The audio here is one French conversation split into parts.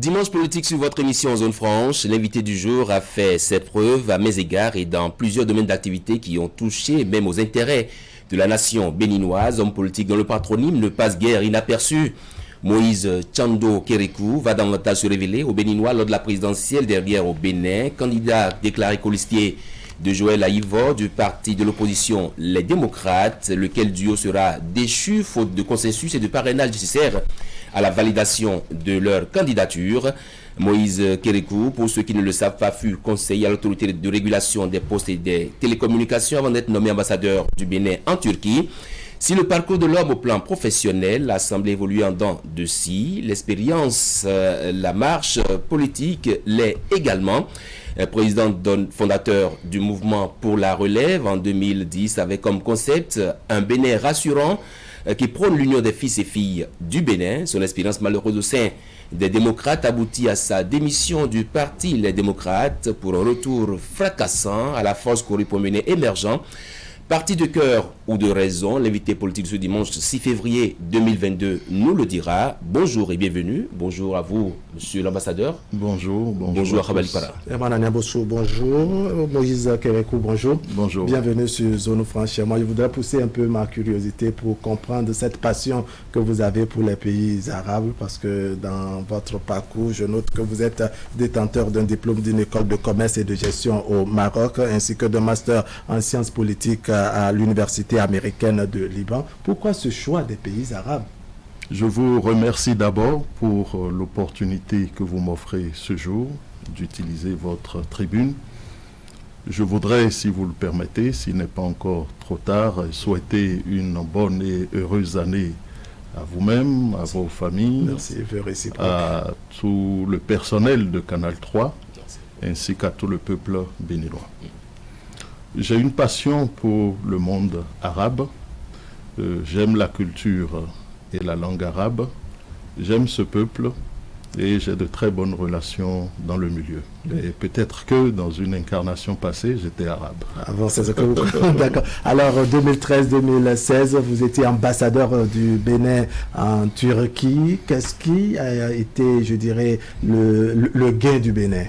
Dimanche politique sur votre émission Zone Franche, l'invité du jour a fait cette preuve à mes égards et dans plusieurs domaines d'activité qui ont touché même aux intérêts de la nation béninoise. Homme politique dont le patronyme ne passe guère inaperçu. Moïse Tchando Kérékou va davantage se révéler aux Béninois lors de la présidentielle derrière au Bénin. Candidat déclaré colistier de Joël Aïvo du parti de l'opposition Les Démocrates, lequel duo sera déchu faute de consensus et de parrainage nécessaire à la validation de leur candidature. Moïse Kérékou, pour ceux qui ne le savent pas, fut conseiller à l'autorité de régulation des postes et des télécommunications avant d'être nommé ambassadeur du Bénin en Turquie. Si le parcours de l'homme au plan professionnel a semblé évoluer en dents de scie, l'expérience, la marche politique l'est également. Président fondateur du mouvement pour la relève en 2010 avec comme concept un Bénin rassurant qui prône l'union des fils et filles du Bénin. Son expérience malheureuse au sein des démocrates aboutit à sa démission du parti Les Démocrates pour un retour fracassant à la force correspondante émergent. Parti de cœur ou de raison, l'invité politique ce dimanche 6 février 2022 nous le dira. Bonjour et bienvenue. Bonjour à vous, monsieur l'ambassadeur. Bonjour. Bonjour à Khabali Para. Bonjour. Moïse Kérékou, bonjour. Bonjour. Bienvenue sur Zone Franche. Moi, je voudrais pousser un peu ma curiosité pour comprendre cette passion que vous avez pour les pays arabes, parce que dans votre parcours, je note que vous êtes détenteur d'un diplôme d'une école de commerce et de gestion au Maroc, ainsi que d'un master en sciences politiques à l'université américaine de Liban. Pourquoi ce choix des pays arabes? Je vous remercie d'abord pour l'opportunité que vous m'offrez ce jour d'utiliser votre tribune. Je voudrais, si vous le permettez, s'il n'est pas encore trop tard, souhaiter une bonne et heureuse année à vous-même, à vos familles, à tout le personnel de Canal 3, ainsi qu'à tout le peuple béninois. J'ai une passion pour le monde arabe. J'aime la culture et la langue arabe. J'aime ce peuple et j'ai de très bonnes relations dans le milieu. Et peut-être que dans une incarnation passée, j'étais arabe. Bon, c'est ce que vous... D'accord. Alors, 2013-2016, vous étiez ambassadeur du Bénin en Turquie. Qu'est-ce qui a été, je dirais, le gain du Bénin?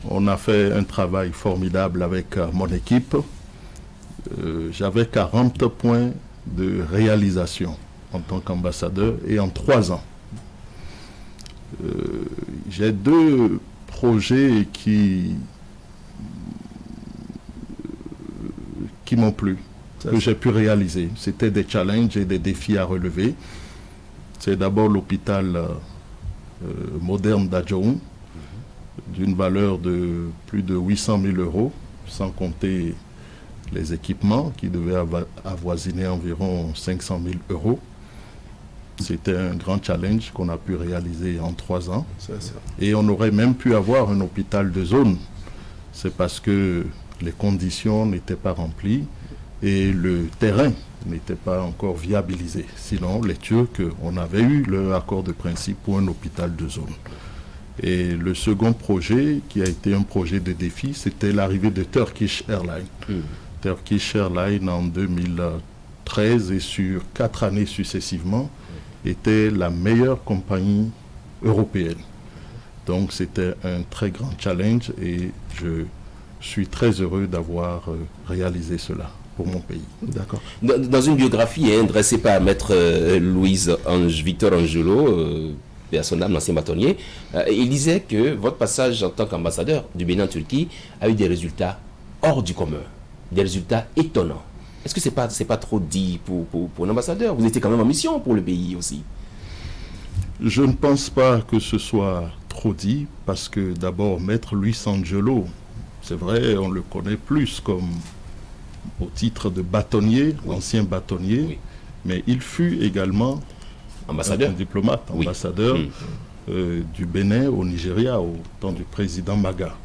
On a fait un travail formidable avec mon équipe. J'avais 40 points de réalisation en tant qu'ambassadeur et en 3 ans. J'ai 2 projets qui m'ont plu, que j'ai pu réaliser. C'était des challenges et des défis à relever. C'est d'abord l'hôpital moderne d'Adjoun, d'une valeur de plus de 800 000 euros, sans compter les équipements qui devaient avoisiner environ 500 000 euros. C'était un grand challenge qu'on a pu réaliser en 3 ans. Et on aurait même pu avoir un hôpital de zone. C'est parce que les conditions n'étaient pas remplies et le terrain n'était pas encore viabilisé. Sinon, les Turcs, on avait eu leur accord de principe pour un hôpital de zone. Et le second projet, qui a été un projet de défi, c'était l'arrivée de Turkish Airlines. Turkish Airlines en 2013 et sur 4 années successivement était la meilleure compagnie européenne. Donc c'était un très grand challenge et je suis très heureux d'avoir réalisé cela pour mon pays. D'accord. Dans une biographie dressée par maître Victor Angelo, à son âme, l'ancien bâtonnier, il disait que votre passage en tant qu'ambassadeur du Bénin en Turquie a eu des résultats hors du commun, des résultats étonnants. Est-ce que c'est pas trop dit pour un ambassadeur? Vous étiez quand même en mission pour le pays aussi. Je ne pense pas que ce soit trop dit, parce que d'abord, maître Luis Angelo, c'est vrai, on le connaît plus comme au titre de bâtonnier, ancien bâtonnier, oui. Mais il fut également ambassadeur, un diplomate, ambassadeur du Bénin au Nigeria au temps du président Maga.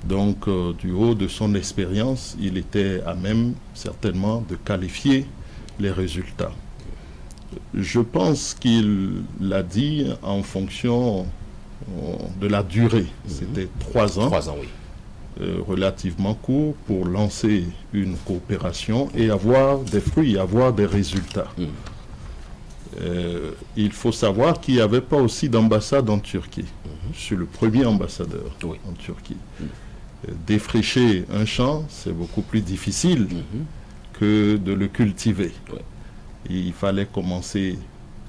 Donc, du haut de son expérience, il était à même certainement de qualifier les résultats. Je pense qu'il l'a dit en fonction de la durée. C'était 3 ans. 3 ans, oui. Relativement court pour lancer une coopération et avoir des fruits, avoir des résultats. Il faut savoir qu'il n'y avait pas aussi d'ambassade en Turquie. Je suis le premier ambassadeur en Turquie. Défricher un champ, c'est beaucoup plus difficile que de le cultiver. Il fallait commencer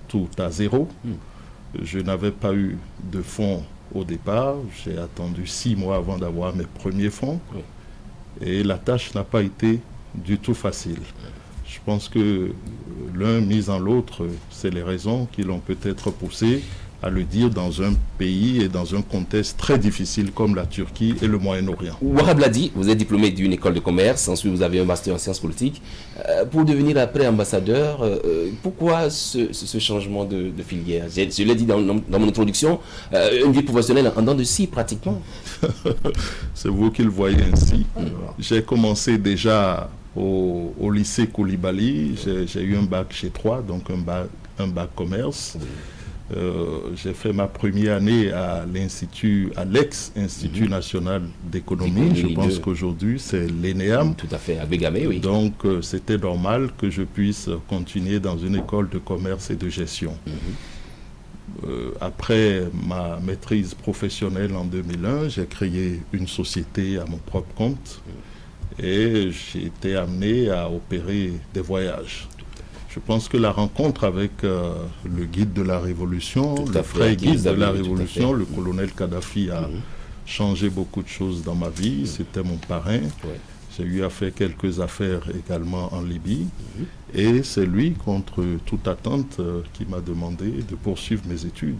tout à zéro. Je n'avais pas eu de fonds au départ. J'ai attendu 6 mois avant d'avoir mes premiers fonds. Et la tâche n'a pas été du tout facile. Je pense que l'un mis en l'autre, c'est les raisons qui l'ont peut-être poussé à le dire dans un pays et dans un contexte très difficile comme la Turquie et le Moyen-Orient. Wahab l'a dit, vous êtes diplômé d'une école de commerce, ensuite vous avez un master en sciences politiques. Pour devenir après ambassadeur, pourquoi ce changement de filière? Je l'ai dit dans mon introduction, une vie professionnelle en dents de scie pratiquement. C'est vous qui le voyez ainsi. J'ai commencé déjà au lycée Koulibaly, j'ai eu un bac G3, donc un bac commerce. J'ai fait ma première année à l'ex-Institut national d'économie. Je pense qu'aujourd'hui, c'est l'ENEAM. Tout à fait, à Bégamé, oui. Donc, c'était normal que je puisse continuer dans une école de commerce et de gestion. Après ma maîtrise professionnelle en 2001, j'ai créé une société à mon propre compte et j'ai été amené à opérer des voyages. Je pense que la rencontre avec le guide de la Révolution, le vrai guide de la Révolution, le colonel Kadhafi a changé beaucoup de choses dans ma vie. C'était mon parrain. J'ai eu à faire quelques affaires également en Libye. Et c'est lui, contre toute attente, qui m'a demandé de poursuivre mes études.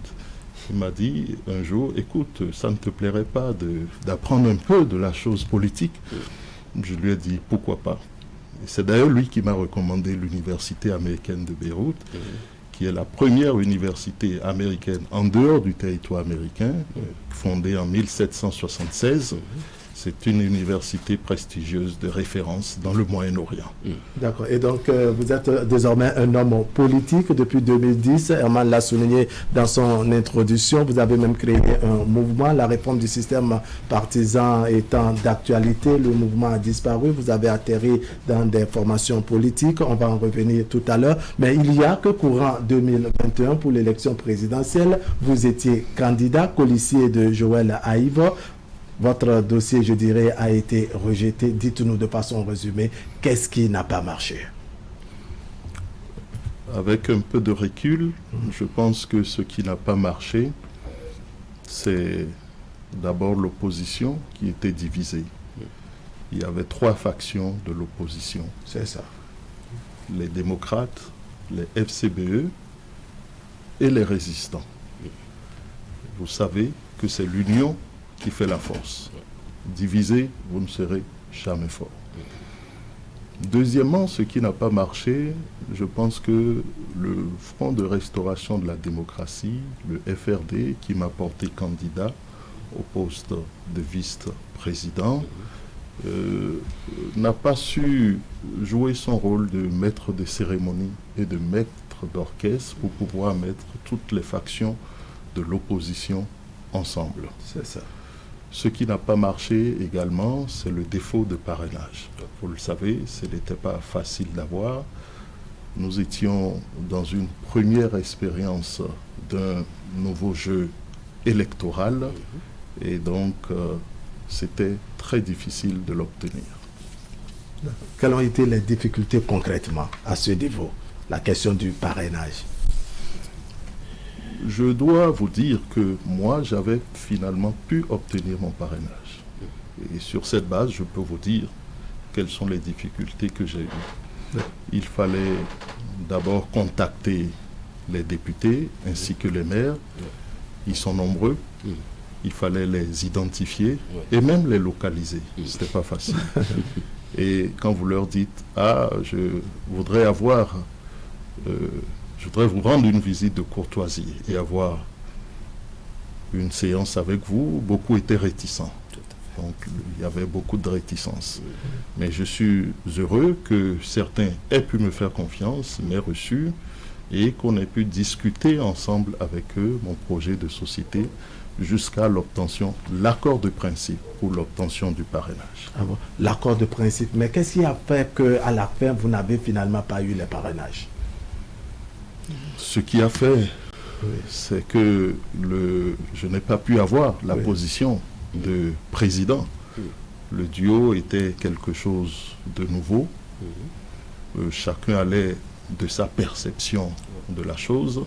Il m'a dit un jour, écoute, ça ne te plairait pas d'apprendre un peu de la chose politique? Je lui ai dit, pourquoi pas? C'est d'ailleurs lui qui m'a recommandé l'université américaine de Beyrouth, qui est la première université américaine en dehors du territoire américain, fondée en 1776. C'est une université prestigieuse de référence dans le Moyen-Orient. D'accord. Et donc, vous êtes désormais un homme politique depuis 2010. Herman l'a souligné dans son introduction. Vous avez même créé un mouvement. La réforme du système partisan étant d'actualité, le mouvement a disparu. Vous avez atterri dans des formations politiques. On va en revenir tout à l'heure. Mais il y a que courant 2021 pour l'élection présidentielle, vous étiez candidat, colissier de Joël Aïvo. Votre dossier, je dirais, a été rejeté. Dites-nous de façon résumée, qu'est-ce qui n'a pas marché? Avec un peu de recul, je pense que ce qui n'a pas marché, c'est d'abord l'opposition qui était divisée. Il y avait 3 factions de l'opposition. C'est ça. Les démocrates, les FCBE et les résistants. Vous savez que c'est l'union qui fait la force. Divisé, vous ne serez jamais fort. Deuxièmement, ce qui n'a pas marché, je pense que le Front de restauration de la démocratie, le FRD, qui m'a porté candidat au poste de vice-président, n'a pas su jouer son rôle de maître de cérémonie et de maître d'orchestre pour pouvoir mettre toutes les factions de l'opposition ensemble. C'est ça. Ce qui n'a pas marché également, c'est le défaut de parrainage. Vous le savez, ce n'était pas facile d'avoir. Nous étions dans une première expérience d'un nouveau jeu électoral et donc c'était très difficile de l'obtenir. Quelles ont été les difficultés concrètement à ce niveau, la question du parrainage? Je dois vous dire que moi, j'avais finalement pu obtenir mon parrainage. Et sur cette base, je peux vous dire quelles sont les difficultés que j'ai eues. Il fallait d'abord contacter les députés ainsi que les maires. Ils sont nombreux. Il fallait les identifier et même les localiser. Ce n'était pas facile. Et quand vous leur dites « Ah, je voudrais vous rendre une visite de courtoisie et avoir une séance avec vous », beaucoup étaient réticents. Donc, il y avait beaucoup de réticences. Mais je suis heureux que certains aient pu me faire confiance, m'aient reçu, et qu'on ait pu discuter ensemble avec eux mon projet de société jusqu'à l'obtention, l'accord de principe pour l'obtention du parrainage. Ah bon, l'accord de principe. Mais qu'est-ce qui a fait qu'à la fin, vous n'avez finalement pas eu le parrainage? Ce qui a fait, c'est que je n'ai pas pu avoir la position de président. Le duo était quelque chose de nouveau. Chacun allait de sa perception de la chose.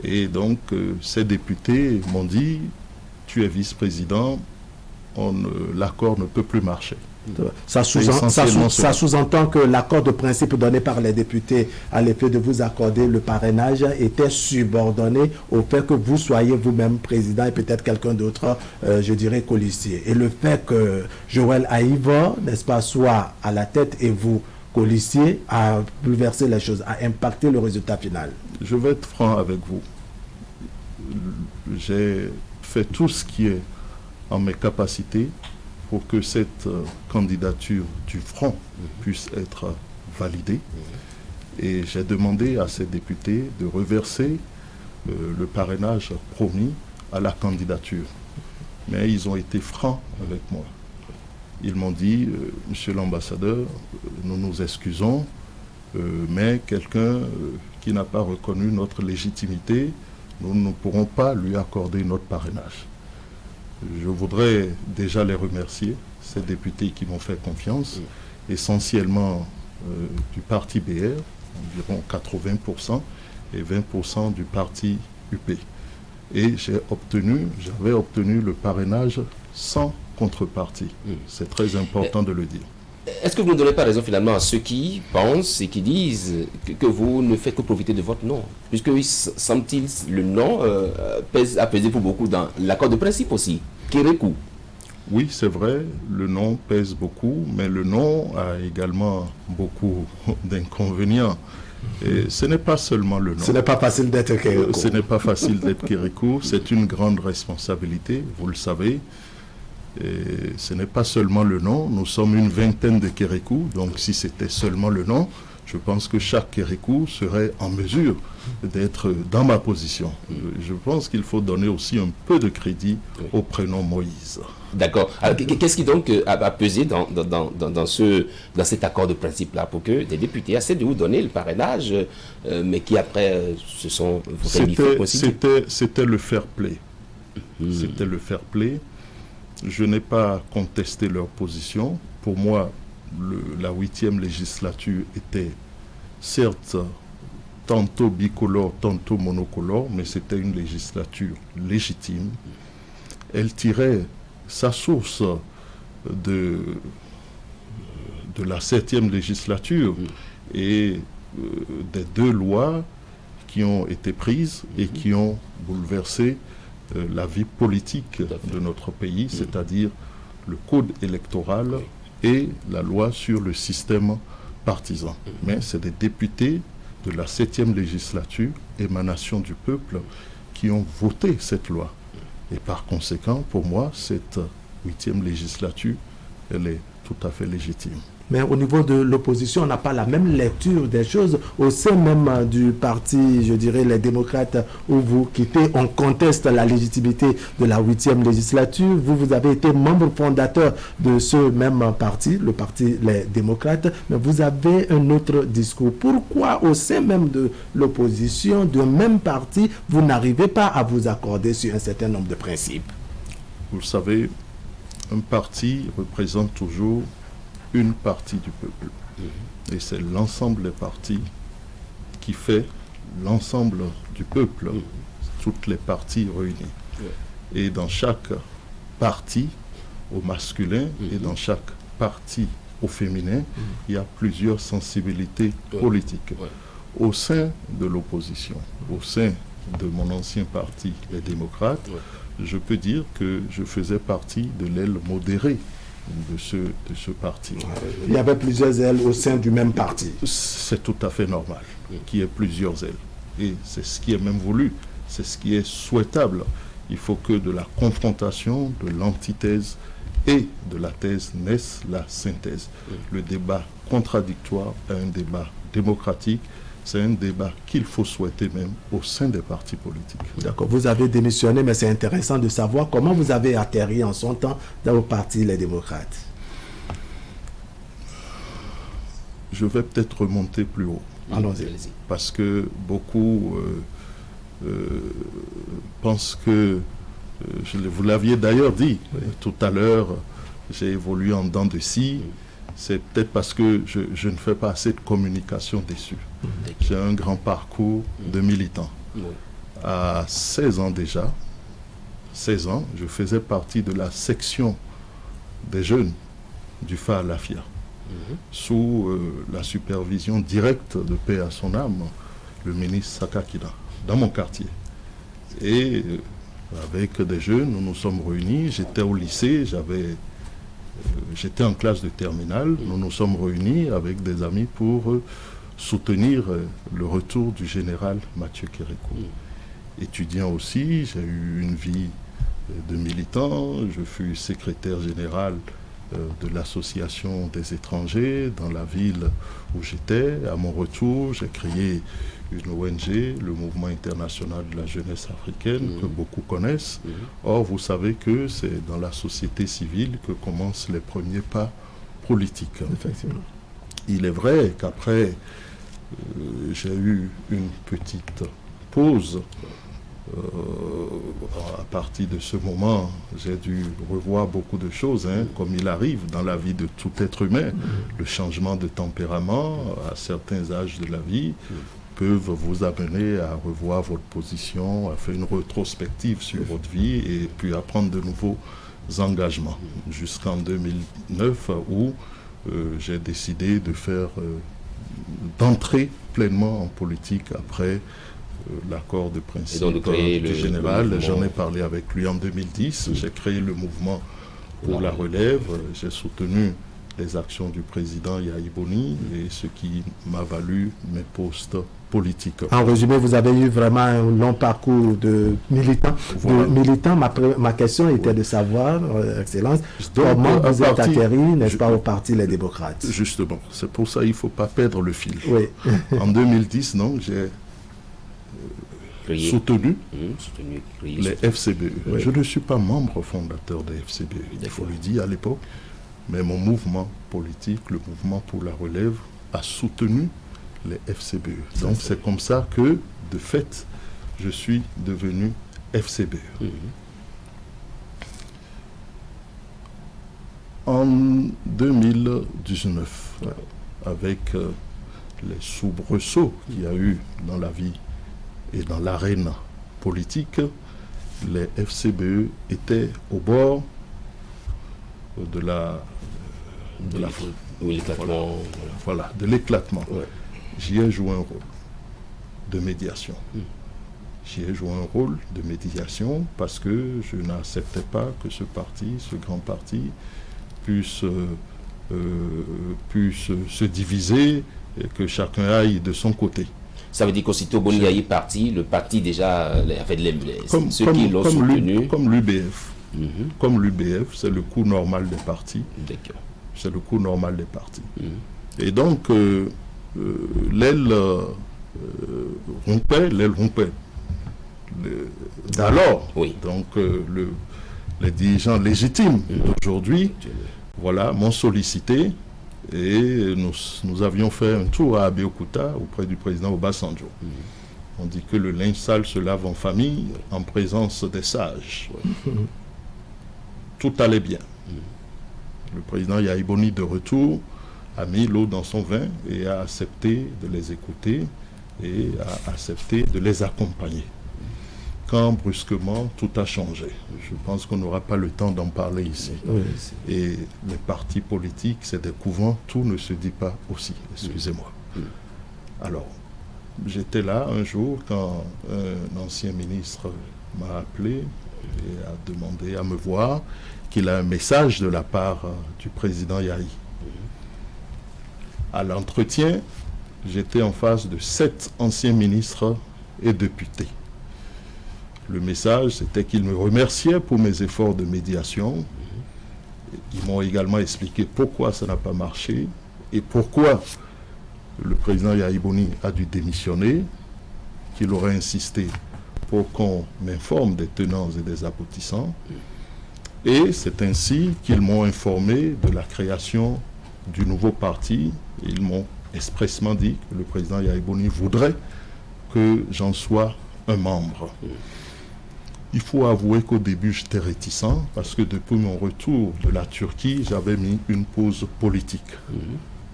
Et donc, ces députés m'ont dit, tu es vice-président, l'accord ne peut plus marcher. Ça sous-entend que l'accord de principe donné par les députés à l'effet de vous accorder le parrainage était subordonné au fait que vous soyez vous-même président et peut-être quelqu'un d'autre, je dirais, colistier. Et le fait que Joël Aïva, n'est-ce pas, soit à la tête et vous, colistier, a bouleversé les choses, a impacté le résultat final. Je vais être franc avec vous. J'ai fait tout ce qui est en mes capacités pour que cette candidature du Front puisse être validée. Et j'ai demandé à ces députés de reverser le parrainage promis à la candidature. Mais ils ont été francs avec moi. Ils m'ont dit, Monsieur l'ambassadeur, nous nous excusons, mais quelqu'un qui n'a pas reconnu notre légitimité, nous ne pourrons pas lui accorder notre parrainage. Je voudrais déjà les remercier, ces députés qui m'ont fait confiance, essentiellement du parti BR, environ 80%, et 20% du parti UP. Et j'avais obtenu le parrainage sans contrepartie. C'est très important de le dire. Est-ce que vous ne donnez pas raison finalement à ceux qui pensent et qui disent que vous ne faites que profiter de votre nom? Puisque, semble-t-il, le nom a pesé pour beaucoup dans l'accord de principe aussi, Kérékou. Oui, c'est vrai, le nom pèse beaucoup, mais le nom a également beaucoup d'inconvénients. Et ce n'est pas seulement le nom. Ce n'est pas facile d'être Kérékou. Ce n'est pas facile d'être Kérékou, c'est une grande responsabilité, vous le savez. Et ce n'est pas seulement le nom, nous sommes une vingtaine de Kérékou, donc si c'était seulement le nom, je pense que chaque Kérékou serait en mesure d'être dans ma position. Je pense qu'il faut donner aussi un peu de crédit au prénom Moïse. D'accord. Qu'est-ce qui donc a pesé dans cet accord de principe-là pour que des députés essaient de vous donner le parrainage, mais qui après se sont C'était le fair play. C'était le fair play. Je n'ai pas contesté leur position. Pour moi, la 8e législature était certes tantôt bicolore, tantôt monocolore, mais c'était une législature légitime. Elle tirait sa source de la 7e législature et des 2 lois qui ont été prises et qui ont bouleversé la vie politique de notre pays, c'est-à-dire le code électoral et la loi sur le système partisan. Mais c'est des députés de la 7e législature, émanation du peuple, qui ont voté cette loi. Et par conséquent, pour moi, cette 8e législature, elle est tout à fait légitime. Mais au niveau de l'opposition, on n'a pas la même lecture des choses. Au sein même du parti, je dirais, les démocrates, où vous quittez, on conteste la légitimité de la 8e législature. Vous avez été membre fondateur de ce même parti, le parti Les démocrates, mais vous avez un autre discours. Pourquoi au sein même de l'opposition, d'un même parti, vous n'arrivez pas à vous accorder sur un certain nombre de principes? Vous le savez, un parti représente toujours une partie du peuple. Et c'est l'ensemble des partis qui fait l'ensemble du peuple, toutes les parties réunies. Et dans chaque parti au masculin et dans chaque parti au féminin, il y a plusieurs sensibilités politiques. Au sein de l'opposition, au sein de mon ancien parti, les démocrates, je peux dire que je faisais partie de l'aile modérée de ce parti. Il y avait plusieurs ailes au sein du même parti. C'est tout à fait normal qu'il y ait plusieurs ailes. Et c'est ce qui est même voulu, c'est ce qui est souhaitable. Il faut que de la confrontation, de l'antithèse et de la thèse naisse la synthèse. Le débat contradictoire est un débat démocratique. C'est un débat qu'il faut souhaiter même au sein des partis politiques. D'accord. Vous avez démissionné, mais c'est intéressant de savoir comment vous avez atterri en son temps dans le parti Les démocrates. Je vais peut-être remonter plus haut. Allons-y. Parce que beaucoup pensent que, vous l'aviez d'ailleurs dit tout à l'heure, j'ai évolué en dents de scie. C'est peut-être parce que je ne fais pas assez de communication dessus. J'ai un grand parcours de militant. À 16 ans déjà, 16 ans, je faisais partie de la section des jeunes du FA Lafia, sous la supervision directe de paix à son âme, le ministre Sakakina, dans mon quartier. Et avec des jeunes, nous nous sommes réunis. J'étais au lycée, j'étais en classe de terminale. Nous nous sommes réunis avec des amis pour soutenir le retour du général Mathieu Kérékou. Étudiant aussi, j'ai eu une vie de militant. Je fus secrétaire général de l'association des étrangers dans la ville où j'étais. À mon retour, j'ai créé une ONG, le Mouvement international de la jeunesse africaine, que beaucoup connaissent. Or, vous savez que c'est dans la société civile que commencent les premiers pas politiques. Effectivement. Il est vrai qu'après, j'ai eu une petite pause. À partir de ce moment, j'ai dû revoir beaucoup de choses, comme il arrive dans la vie de tout être humain. Le changement de tempérament à certains âges de la vie peuvent vous amener à revoir votre position, à faire une rétrospective sur votre vie et puis à prendre de nouveaux engagements. Jusqu'en 2009 où j'ai décidé d'entrer pleinement en politique après l'accord de principe du général. J'en ai parlé avec lui en 2010. J'ai créé le mouvement pour la relève. J'ai soutenu les actions du président Yahi Boni et ce qui m'a valu mes postes politiques. En résumé, vous avez eu vraiment un long parcours de militant. Voilà. Ma question était de savoir, Excellence, comment vous êtes atterri, n'est-ce pas, au Parti Les Démocrates? Justement, c'est pour ça qu'il ne faut pas perdre le fil. Oui. En 2010, non, j'ai soutenu les FCBE. Oui. Je ne suis pas membre fondateur des FCBE, il faut le dire à l'époque, mais mon mouvement politique, le mouvement pour la relève, a soutenu les FCBE. Donc c'est comme ça que, de fait, je suis devenu FCBE. En 2019, avec les soubresauts qu'il y a eu dans la vie et dans l'arène politique, les FCBE étaient au bord de l'éclatement. Ouais. J'y ai joué un rôle de médiation. J'y ai joué un rôle de médiation parce que je n'acceptais pas que ce parti, ce grand parti, puisse se diviser et que chacun aille de son côté. Ça veut dire qu'aussitôt Boni Yahi parti, le parti déjà, ceux qui l'ont soutenu... Comme l'UBF. Comme l'UBF, c'est le cours normal des partis. C'est le cours normal des partis. Et donc, l'aile rompait. d'alors. Oui. Donc les dirigeants légitimes d'aujourd'hui, voilà, m'ont sollicité et nous avions fait un tour à Abeokuta auprès du président Obasanjo. On dit que le linge sale se lave en famille, en présence des sages. Tout allait bien. Le président Yahi Boni, de retour, a mis l'eau dans son vin et a accepté de les écouter et a accepté de les accompagner. Quand brusquement tout a changé. Je pense qu'on n'aura pas le temps d'en parler ici. Oui, et les partis politiques, c'est des couvents, tout ne se dit pas aussi, excusez-moi. Alors, j'étais là un jour quand un ancien ministre m'a appelé et a demandé à me voir, qu'il a un message de la part du président Yahi. À l'entretien, j'étais en face de 7 anciens ministres et députés. Le message, c'était qu'ils me remerciaient pour mes efforts de médiation. Ils m'ont également expliqué pourquoi ça n'a pas marché et pourquoi le président Yahi Boni a dû démissionner, qu'il aurait insisté pour qu'on m'informe des tenants et des aboutissants. Et c'est ainsi qu'ils m'ont informé de la création du nouveau parti. Ils m'ont expressement dit que le président Yahya Boni voudrait que j'en sois un membre. Il faut avouer qu'au début, j'étais réticent parce que depuis mon retour de la Turquie, j'avais mis une pause politique.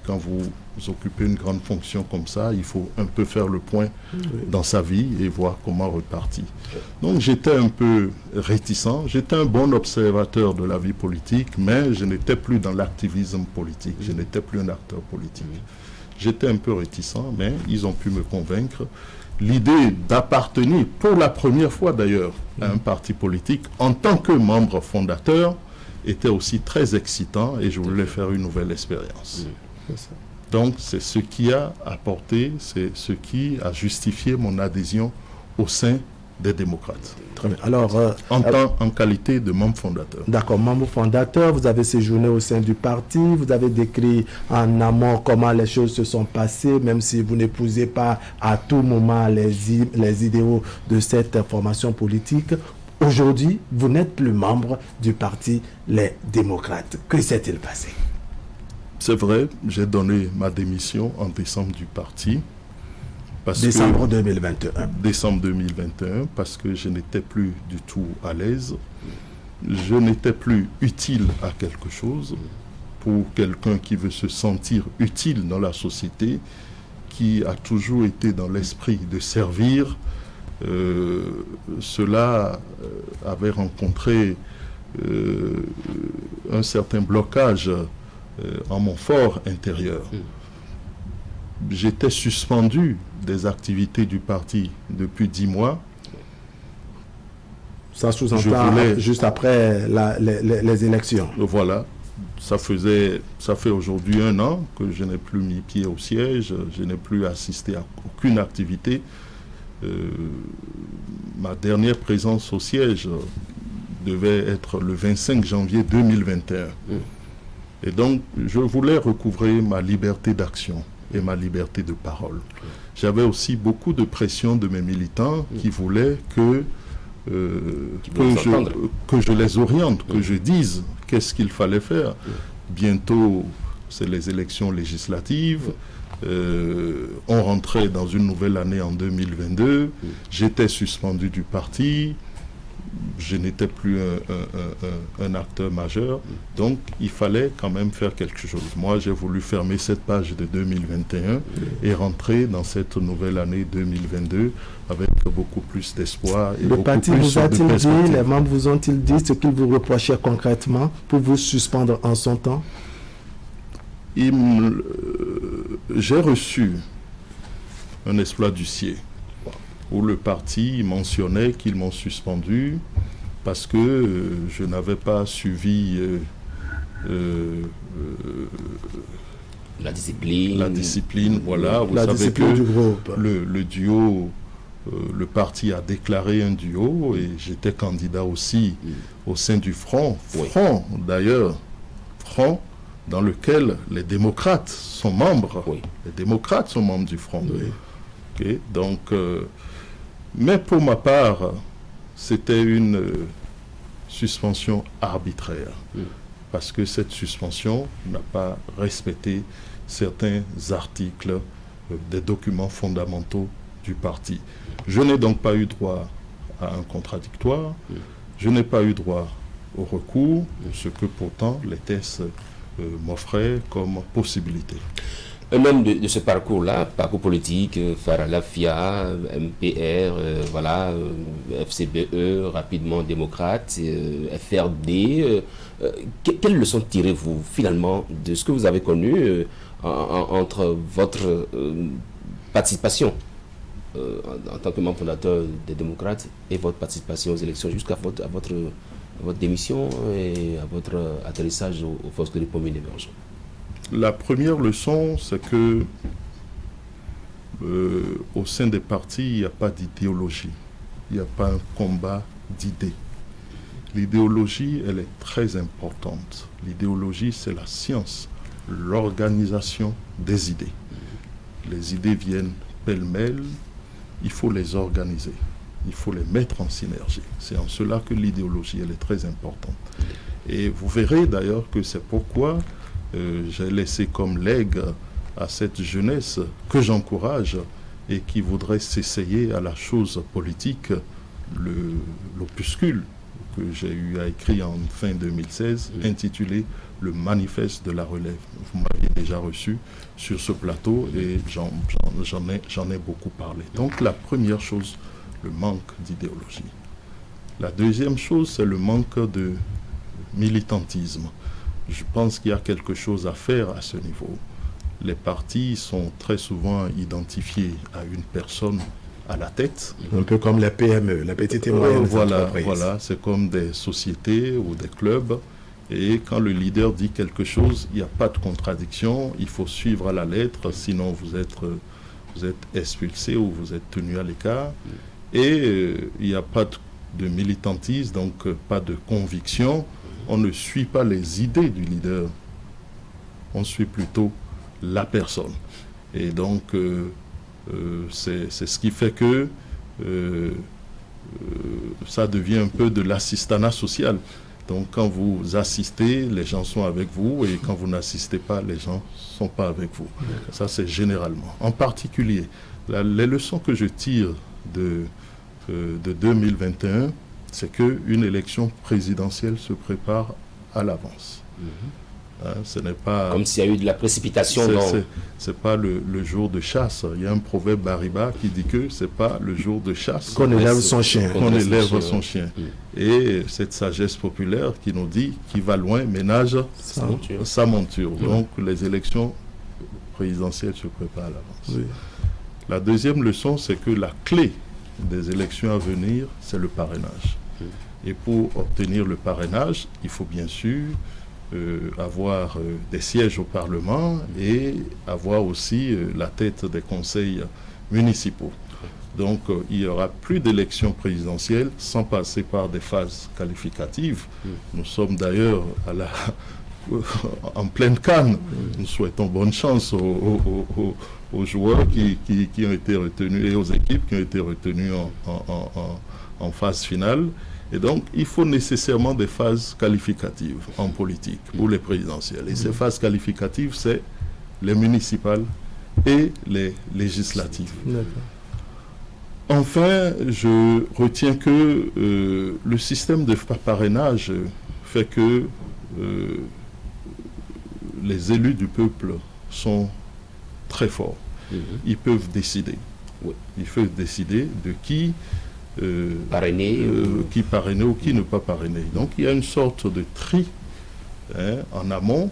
Quand vous occupez une grande fonction comme ça, il faut un peu faire le point dans sa vie et voir comment repartir. Donc j'étais un peu réticent. J'étais un bon observateur de la vie politique, mais je n'étais plus dans l'activisme politique. Je n'étais plus un acteur politique. J'étais un peu réticent, mais ils ont pu me convaincre. L'idée d'appartenir, pour la première fois d'ailleurs, à un parti politique, en tant que membre fondateur, était aussi très excitant et je voulais faire une nouvelle expérience. Donc c'est ce qui a apporté, c'est ce qui a justifié mon adhésion au sein des démocrates. Très bien. Alors, en qualité de membre fondateur. D'accord, membre fondateur, vous avez séjourné au sein du parti, vous avez décrit en amont comment les choses se sont passées, même si vous n'épousez pas à tout moment les idéaux de cette formation politique. Aujourd'hui, vous n'êtes plus membre du parti Les Démocrates. Que s'est-il passé? C'est vrai, j'ai donné ma démission en décembre du parti. Décembre 2021. Décembre 2021, parce que je n'étais plus du tout à l'aise. Je n'étais plus utile à quelque chose. Pour quelqu'un qui veut se sentir utile dans la société, qui a toujours été dans l'esprit de servir, cela avait rencontré un certain blocage en mon fort intérieur. J'étais suspendu des activités du parti depuis 10 mois. Ça sous-entend juste après les élections. Voilà. Ça fait aujourd'hui 1 an que je n'ai plus mis pied au siège, je n'ai plus assisté à aucune activité. Ma dernière présence au siège devait être le 25 janvier 2021. Et donc, je voulais recouvrer ma liberté d'action et ma liberté de parole. J'avais aussi beaucoup de pression de mes militants qui voulaient que je les oriente, que je dise qu'est-ce qu'il fallait faire. Bientôt, c'est les élections législatives. On rentrait dans une nouvelle année en 2022. J'étais suspendu du parti. Je n'étais plus un acteur majeur, donc il fallait quand même faire quelque chose. Moi, j'ai voulu fermer cette page de 2021 et rentrer dans cette nouvelle année 2022 avec beaucoup plus d'espoir et beaucoup plus de perspective. Le parti vous a-t-il dit, les membres vous ont-ils dit ce qu'ils vous reprochaient concrètement pour vous suspendre en son temps? J'ai reçu un exploit d'huissier où le parti mentionnait qu'ils m'ont suspendu parce que je n'avais pas suivi la discipline. Voilà. Vous savez que du groupe. Le duo, le parti a déclaré un duo et j'étais candidat aussi au sein du Front. Front, d'ailleurs, Front dans lequel les démocrates sont membres. Les démocrates sont membres du Front. Okay, donc... mais pour ma part, c'était une suspension arbitraire, parce que cette suspension n'a pas respecté certains articles des documents fondamentaux du parti. Je n'ai donc pas eu droit à un contradictoire, je n'ai pas eu droit au recours, ce que pourtant les tests m'offraient comme possibilité. Un homme de ce parcours-là, parcours politique, faire la FIA, MPR, voilà, FCBE, rapidement démocrate, FRD. Quelle leçon tirez-vous finalement de ce que vous avez connu entre votre participation en tant que membre fondateur des démocrates et votre participation aux élections jusqu'à votre démission et à votre atterrissage aux forces de déploiement d'émergence? La première leçon, c'est que au sein des partis, il n'y a pas d'idéologie. Il n'y a pas un combat d'idées. L'idéologie, elle est très importante. L'idéologie, c'est la science, l'organisation des idées. Les idées viennent pêle-mêle, il faut les organiser, il faut les mettre en synergie. C'est en cela que l'idéologie, elle est très importante. Et vous verrez d'ailleurs que c'est pourquoi j'ai laissé comme legs à cette jeunesse que j'encourage et qui voudrait s'essayer à la chose politique, l'opuscule que j'ai eu à écrire en fin 2016, intitulé « Le manifeste de la relève ». Vous m'aviez déjà reçu sur ce plateau et j'en ai beaucoup parlé. Donc la première chose, le manque d'idéologie. La deuxième chose, c'est le manque de militantisme. Je pense qu'il y a quelque chose à faire à ce niveau. Les partis sont très souvent identifiés à une personne à la tête. Un peu comme les PME, les petites et moyennes entreprises. Voilà, c'est comme des sociétés ou des clubs. Et quand le leader dit quelque chose, il n'y a pas de contradiction, il faut suivre à la lettre, sinon vous êtes expulsé ou vous êtes tenu à l'écart. Et il n'y a pas de militantisme, donc pas de conviction. On ne suit pas les idées du leader, on suit plutôt la personne. Et donc, c'est ce qui fait que ça devient un peu de l'assistanat social. Donc, quand vous assistez, les gens sont avec vous, et quand vous n'assistez pas, les gens ne sont pas avec vous. Ça, c'est généralement. En particulier, les leçons que je tire de 2021, c'est qu'une élection présidentielle se prépare à l'avance. Hein, ce n'est pas... Comme s'il y a eu de la précipitation. C'est pas le jour de chasse. Il y a un proverbe bariba qui dit que c'est pas le jour de chasse. Qu'on élève son chien. Qu'on élève son chien. Et cette sagesse populaire qui nous dit qui va loin ménage sa monture. Donc les élections présidentielles se préparent à l'avance. Oui. La deuxième leçon, c'est que la clé des élections à venir, c'est le parrainage. Et pour obtenir le parrainage, il faut bien sûr avoir des sièges au Parlement et avoir aussi la tête des conseils municipaux. Donc il n'y aura plus d'élections présidentielles sans passer par des phases qualificatives. Nous sommes d'ailleurs en pleine canne. Nous souhaitons bonne chance aux joueurs qui ont été retenus et aux équipes qui ont été retenues en phase finale. Et donc, il faut nécessairement des phases qualificatives en politique pour les présidentielles. Et ces phases qualificatives, c'est les municipales et les législatives. Enfin, je retiens que le système de parrainage fait que les élus du peuple sont très forts. Ils peuvent décider. Ils peuvent décider de qui parrainer qui parrainer ou qui ne pas parrainer. Donc il y a une sorte de tri en amont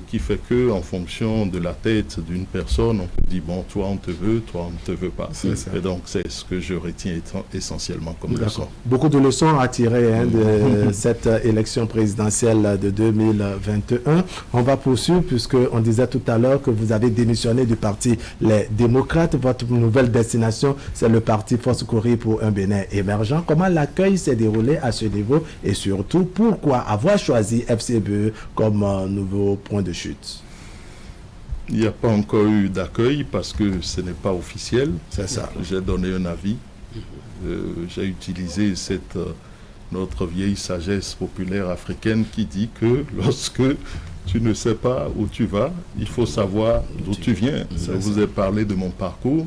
qui fait que en fonction de la tête d'une personne, on peut dire bon, toi on te veut, toi on ne te veut pas. Et donc c'est ce que je retiens essentiellement comme leçon. Beaucoup de leçons à tirer de cette élection présidentielle de 2021. On va poursuivre puisqu'on disait tout à l'heure que vous avez démissionné du parti Les Démocrates. Votre nouvelle destination, c'est le parti Force Courir pour un Bénin émergent. Comment l'accueil s'est déroulé à ce niveau et surtout pourquoi avoir choisi FCBE comme nouveau point de chute? Il n'y a pas encore eu d'accueil parce que ce n'est pas officiel. C'est ça. J'ai donné un avis. J'ai utilisé notre vieille sagesse populaire africaine qui dit que lorsque tu ne sais pas où tu vas, il faut savoir d'où tu viens. Je vous ai parlé de mon parcours.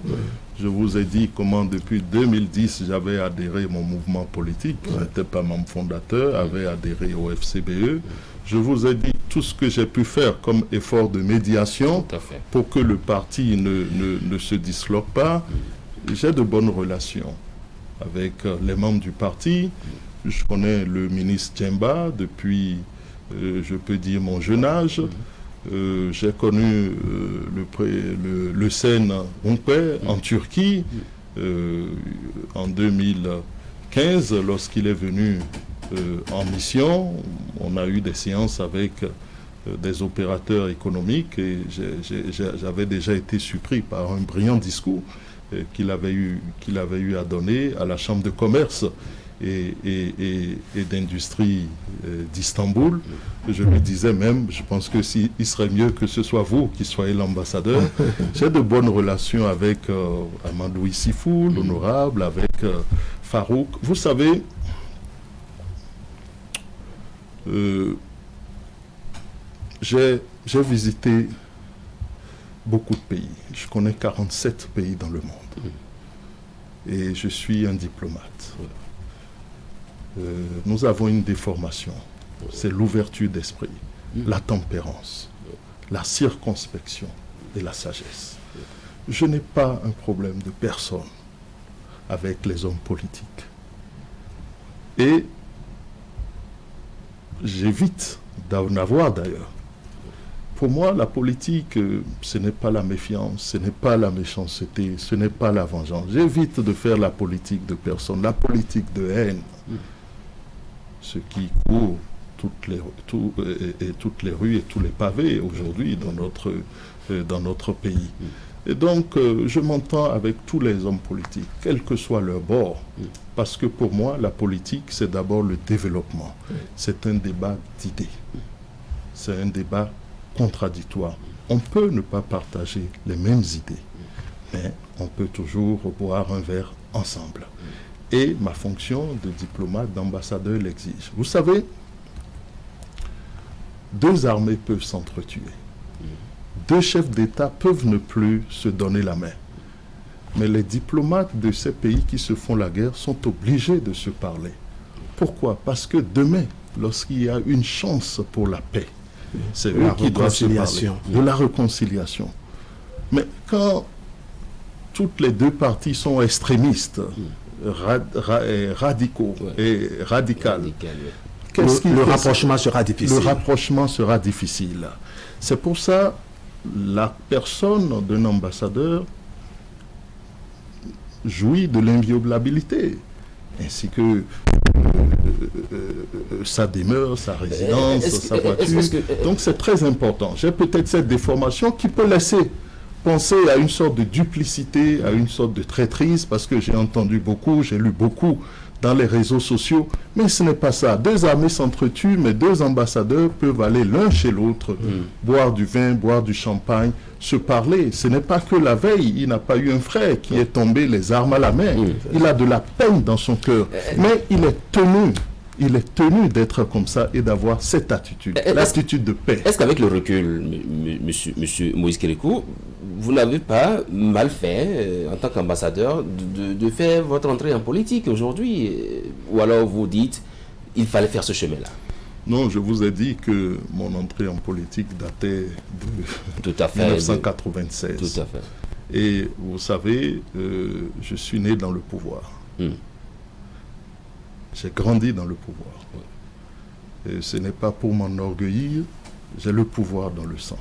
Je vous ai dit comment depuis 2010 j'avais adhéré à mon mouvement politique. Je n'étais pas membre fondateur, avait adhéré au FCBE. Je vous ai dit tout ce que j'ai pu faire comme effort de médiation pour que le parti ne se disloque pas. J'ai de bonnes relations avec les membres du parti. Je connais le ministre Djemba depuis, je peux dire, mon jeune âge. J'ai connu le Sen Onkwe en Turquie en 2015 lorsqu'il est venu en mission. On a eu des séances avec des opérateurs économiques et j'avais déjà été surpris par un brillant discours qu'il avait eu à donner à la Chambre de commerce et d'industrie d'Istanbul. Je lui disais même, je pense que il serait mieux que ce soit vous qui soyez l'ambassadeur. J'ai de bonnes relations avec Amadou Issifou, l'honorable, avec Farouk. Vous savez, j'ai visité beaucoup de pays. Je connais 47 pays dans le monde. Et je suis un diplomate. Nous avons une déformation. C'est l'ouverture d'esprit, la tempérance, la circonspection et la sagesse. Je n'ai pas un problème de personne avec les hommes politiques. Et j'évite d'en avoir d'ailleurs. Pour moi, la politique, ce n'est pas la méfiance, ce n'est pas la méchanceté, ce n'est pas la vengeance. J'évite de faire la politique de personne, la politique de haine. Ce qui court toutes les rues et tous les pavés aujourd'hui dans notre pays. Et donc, je m'entends avec tous les hommes politiques, quel que soit leur bord, parce que pour moi, la politique, c'est d'abord le développement. C'est un débat d'idées. C'est un débat contradictoire. On peut ne pas partager les mêmes idées, mais on peut toujours boire un verre ensemble. Et ma fonction de diplomate, d'ambassadeur l'exige. Vous savez, deux armées peuvent s'entretuer. Deux chefs d'État peuvent ne plus se donner la main. Mais les diplomates de ces pays qui se font la guerre sont obligés de se parler. Pourquoi? Parce que demain, lorsqu'il y a une chance pour la paix, c'est eux qui doivent se parler. De la réconciliation. Mais quand toutes les deux parties sont extrémistes, radicaux et radicales, le rapprochement sera difficile. Le rapprochement sera difficile. C'est pour ça la personne d'un ambassadeur jouit de l'inviolabilité, ainsi que sa demeure, sa résidence, sa voiture. Donc c'est très important. J'ai peut-être cette déformation qui peut laisser penser à une sorte de duplicité, à une sorte de traîtrise, parce que j'ai entendu beaucoup, j'ai lu beaucoup dans les réseaux sociaux, mais ce n'est pas ça. Deux armées s'entretuent, mais deux ambassadeurs peuvent aller l'un chez l'autre, boire du vin, boire du champagne, se parler. Ce n'est pas que la veille, il n'a pas eu un frère qui est tombé les armes à la main. Il a de la peine dans son cœur, mais il est tenu d'être comme ça et d'avoir cette attitude, l'attitude de paix. Est-ce qu'avec le recul, monsieur Moïse Kérékou, vous n'avez pas mal fait, en tant qu'ambassadeur, de faire votre entrée en politique aujourd'hui? Ou alors vous dites, il fallait faire ce chemin-là? Non, je vous ai dit que mon entrée en politique datait de 1996. Tout à fait. Et vous savez, je suis né dans le pouvoir. J'ai grandi dans le pouvoir. Et ce n'est pas pour m'enorgueillir, j'ai le pouvoir dans le sang.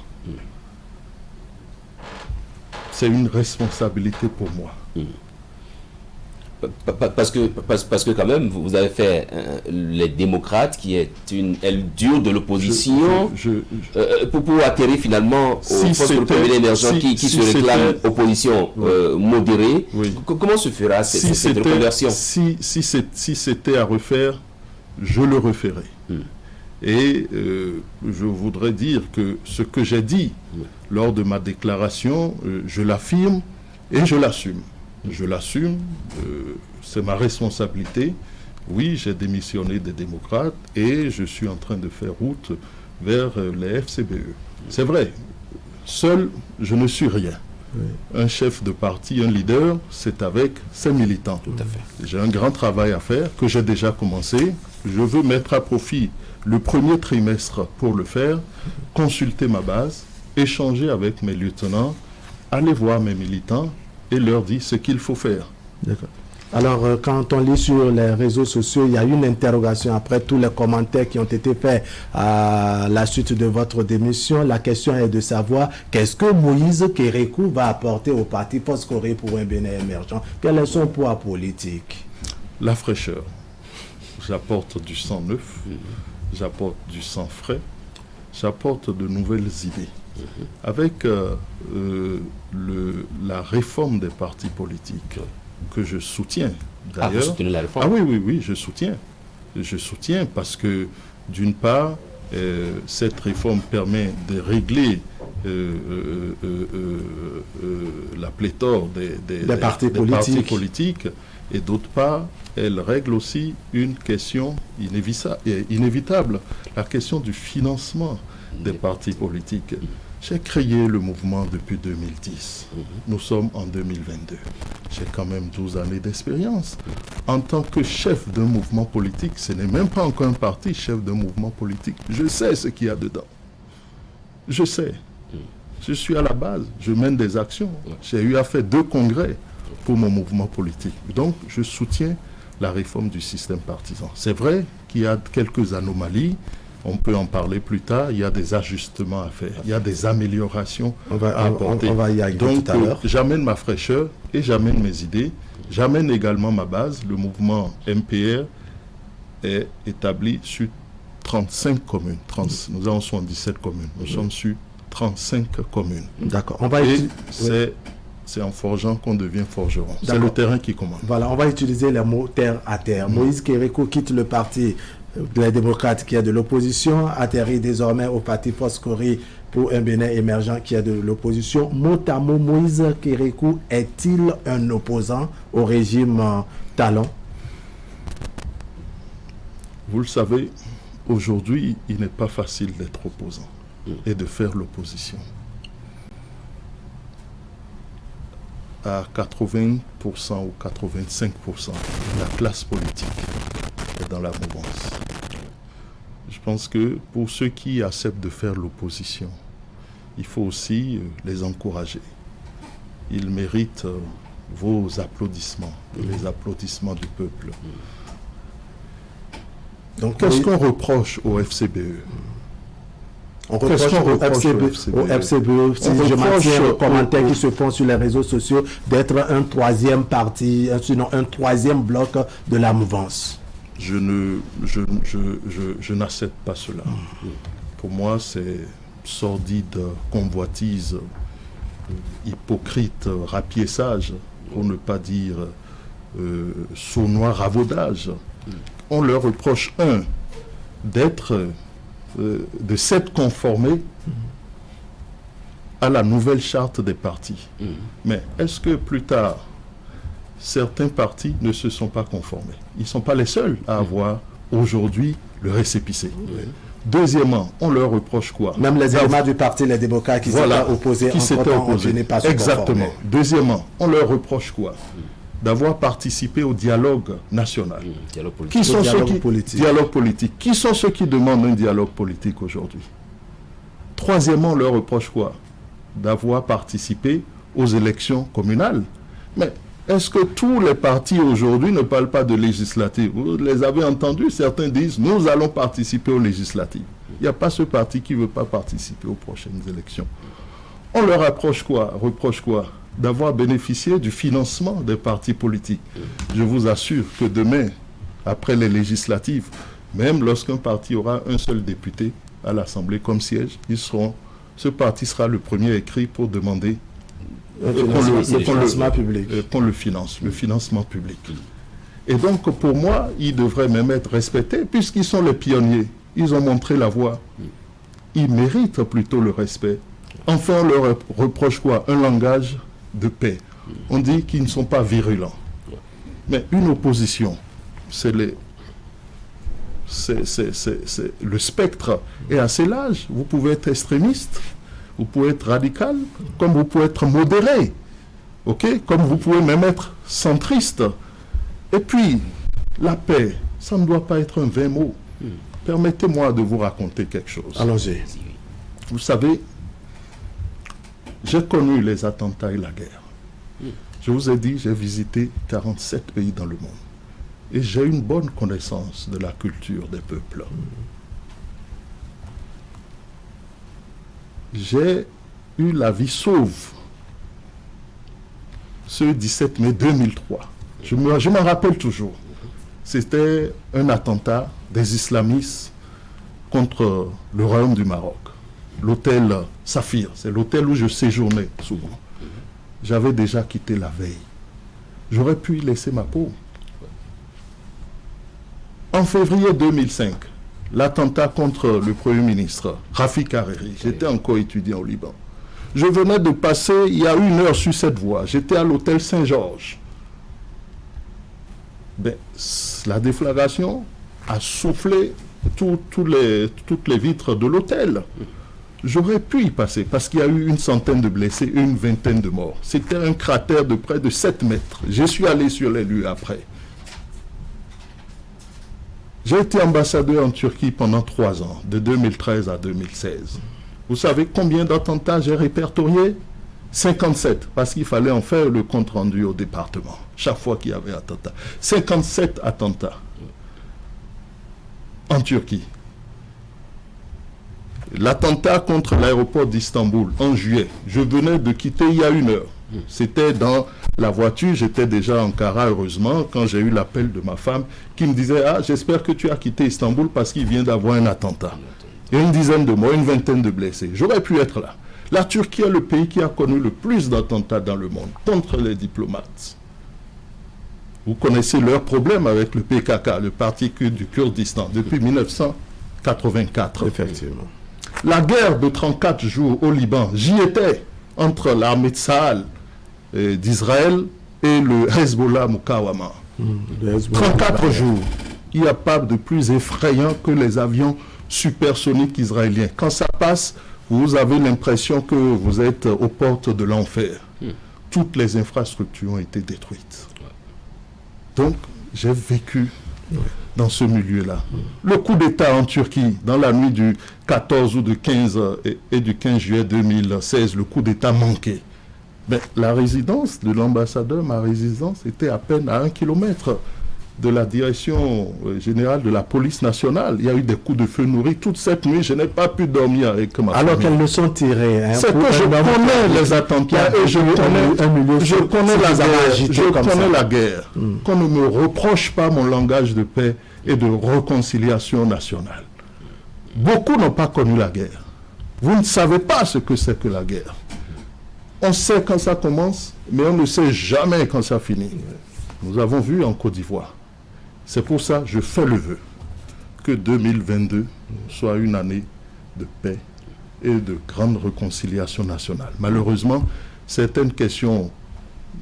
C'est une responsabilité pour moi. Parce que quand même, vous avez fait les démocrates, qui est une aile dure de l'opposition, pour atterrir finalement aux forces pour le premier émergent qui se réclament opposition modérée. Comment se fera cette reconversion? Si c'était à refaire, je le referais. Et je voudrais dire que ce que j'ai dit lors de ma déclaration, je l'affirme et je l'assume. Je l'assume, c'est ma responsabilité. Oui, j'ai démissionné des démocrates et je suis en train de faire route vers les FCBE. C'est vrai, seul, je ne suis rien. Un chef de parti, un leader, c'est avec ses militants. Tout à fait. J'ai un grand travail à faire que j'ai déjà commencé. Je veux mettre à profit le premier trimestre pour le faire, consulter ma base, échanger avec mes lieutenants, aller voir mes militants et leur dire ce qu'il faut faire. D'accord. Alors, quand on lit sur les réseaux sociaux, il y a une interrogation après tous les commentaires qui ont été faits à la suite de votre démission. La question est de savoir qu'est-ce que Moïse Kérékou va apporter au parti Force-Corée pour un Bénin émergent. Quel est son poids politique? La fraîcheur. J'apporte du sang neuf, j'apporte du sang frais, j'apporte de nouvelles idées. Avec la réforme des partis politiques, que je soutiens d'ailleurs. Ah, vous soutenez la réforme? Ah oui, je soutiens. Je soutiens parce que, d'une part, cette réforme permet de régler la pléthore des partis politiques, et d'autre part, elle règle aussi une question inévitable, la question du financement des partis politiques. J'ai créé le mouvement depuis 2010. Nous sommes en 2022. J'ai quand même 12 années d'expérience. En tant que chef d'un mouvement politique, ce n'est même pas encore un parti, chef d'un mouvement politique. Je sais ce qu'il y a dedans. Je sais. Je suis à la base. Je mène des actions. J'ai eu à faire 2 congrès pour mon mouvement politique. Donc, je soutiens la réforme du système partisan. C'est vrai qu'il y a quelques anomalies. On peut en parler plus tard. Il y a des ajustements à faire. Il y a des améliorations à apporter. On va y arriver donc, tout à l'heure. J'amène ma fraîcheur et j'amène mes idées. J'amène également ma base. Le mouvement MPR est établi sur 35 communes. Nous avons 77 communes. Nous sommes sur 35 communes. D'accord. C'est en forgeant qu'on devient forgeron. C'est le terrain qui commande. Voilà, on va utiliser les mots terre à terre. Moïse Kérékou quitte le parti des démocrates qui est de l'opposition, atterrit désormais au parti Foscori pour un Bénin émergent qui est de l'opposition. Mot à mot, Moïse Kérékou est-il un opposant au régime Talon? Vous le savez, aujourd'hui, il n'est pas facile d'être opposant et de faire l'opposition. À 80% ou 85%, la classe politique est dans la mouvance. Je pense que pour ceux qui acceptent de faire l'opposition, il faut aussi les encourager. Ils méritent vos applaudissements, les applaudissements du peuple. Donc, qu'est-ce qu'on reproche au FCBE? On reproche au FCBE, si je maintiens les commentaires qui se font sur les réseaux sociaux, d'être un troisième parti, sinon un troisième bloc de la mouvance. Je n'accepte pas cela. Pour moi, c'est sordide convoitise, hypocrite rapiessage, pour ne pas dire sournois ravaudage. On leur reproche, de s'être conformé à la nouvelle charte des partis. Mais est-ce que plus tard, certains partis ne se sont pas conformés? Ils ne sont pas les seuls à avoir aujourd'hui le récépissé. Deuxièmement, on leur reproche quoi? Même les éléments du parti, les démocrates qui s'étaient opposés, Exactement. Deuxièmement, on leur reproche quoi? D'avoir participé au dialogue national. Dialogue politique. Dialogue politique. Qui sont ceux qui demandent un dialogue politique aujourd'hui? Troisièmement, on leur reproche quoi? D'avoir participé aux élections communales. Mais est-ce que tous les partis aujourd'hui ne parlent pas de législatives? Vous les avez entendus, certains disent nous allons participer aux législatives. Il n'y a pas ce parti qui ne veut pas participer aux prochaines élections. On leur reproche quoi? D'avoir bénéficié du financement des partis politiques. Je vous assure que demain, après les législatives, même lorsqu'un parti aura un seul député à l'Assemblée comme siège, ce parti sera le premier écrit pour demander qu'on le finance, le financement public. Et donc, pour moi, ils devraient même être respectés, puisqu'ils sont les pionniers. Ils ont montré la voie. Ils méritent plutôt le respect. Enfin, on leur reproche quoi? Un langage de paix. On dit qu'ils ne sont pas virulents. Mais une opposition, le spectre est assez large. Vous pouvez être extrémiste, vous pouvez être radical, comme vous pouvez être modéré, comme vous pouvez même être centriste. Et puis, la paix, ça ne doit pas être un vain mot. Permettez-moi de vous raconter quelque chose. Allons-y. Vous savez, j'ai connu les attentats et la guerre. Je vous ai dit, j'ai visité 47 pays dans le monde. Et j'ai une bonne connaissance de la culture des peuples. J'ai eu la vie sauve ce 17 mai 2003. Je m'en rappelle toujours. C'était un attentat des islamistes contre le royaume du Maroc. L'hôtel Saphir, c'est l'hôtel où je séjournais souvent. J'avais déjà quitté la veille. J'aurais pu y laisser ma peau. En février 2005, l'attentat contre le Premier ministre, Rafik Hariri, j'étais encore étudiant au Liban. Je venais de passer, il y a 1 heure sur cette voie, j'étais à l'hôtel Saint-Georges. La déflagration a soufflé toutes les vitres de l'hôtel. j'aurais pu y passer parce qu'il y a eu une centaine de blessés et une vingtaine de morts. C'était un cratère de près de 7 mètres. Je suis allé sur les lieux après. J'ai été ambassadeur en Turquie pendant 3 ans, de 2013 à 2016. Vous savez combien d'attentats j'ai répertoriés? 57, parce qu'il fallait en faire le compte-rendu au département, chaque fois qu'il y avait un attentat. 57 attentats en Turquie. L'attentat contre l'aéroport d'Istanbul en juillet, je venais de quitter il y a 1 heure. C'était dans la voiture, j'étais déjà à Ankara, heureusement, quand j'ai eu l'appel de ma femme qui me disait « Ah, j'espère que tu as quitté Istanbul parce qu'il vient d'avoir un attentat. » Et une dizaine de morts, une vingtaine de blessés. J'aurais pu être là. La Turquie est le pays qui a connu le plus d'attentats dans le monde contre les diplomates. Vous connaissez leurs problèmes avec le PKK, le parti du Kurdistan, depuis 1984. Effectivement. La guerre de 34 jours au Liban, j'y étais, entre l'armée de Tsahal d'Israël et le Hezbollah Moukawama. 34 jours. Il n'y a pas de plus effrayant que les avions supersoniques israéliens. Quand ça passe, vous avez l'impression que vous êtes aux portes de l'enfer. Toutes les infrastructures ont été détruites. Donc, j'ai vécu dans ce milieu-là. Le coup d'État en Turquie, dans la nuit du 14 ou du 15 et du 15 juillet 2016, le coup d'État manquait. Mais la résidence de l'ambassadeur, ma résidence, était à peine à 1 kilomètre de la direction générale de la police nationale. Il y a eu des coups de feu nourris. Toute cette nuit, je n'ai pas pu dormir avec ma famille. Alors qu'elles le sont tirées. Hein, c'est que je connais les attentats et je connais la guerre. Qu'on ne me reproche pas mon langage de paix et de réconciliation nationale. Beaucoup n'ont pas connu la guerre. Vous ne savez pas ce que c'est que la guerre. On sait quand ça commence, mais on ne sait jamais quand ça finit. Nous avons vu en Côte d'Ivoire. C'est pour ça que je fais le vœu que 2022 soit une année de paix et de grande réconciliation nationale. Malheureusement, certaines questions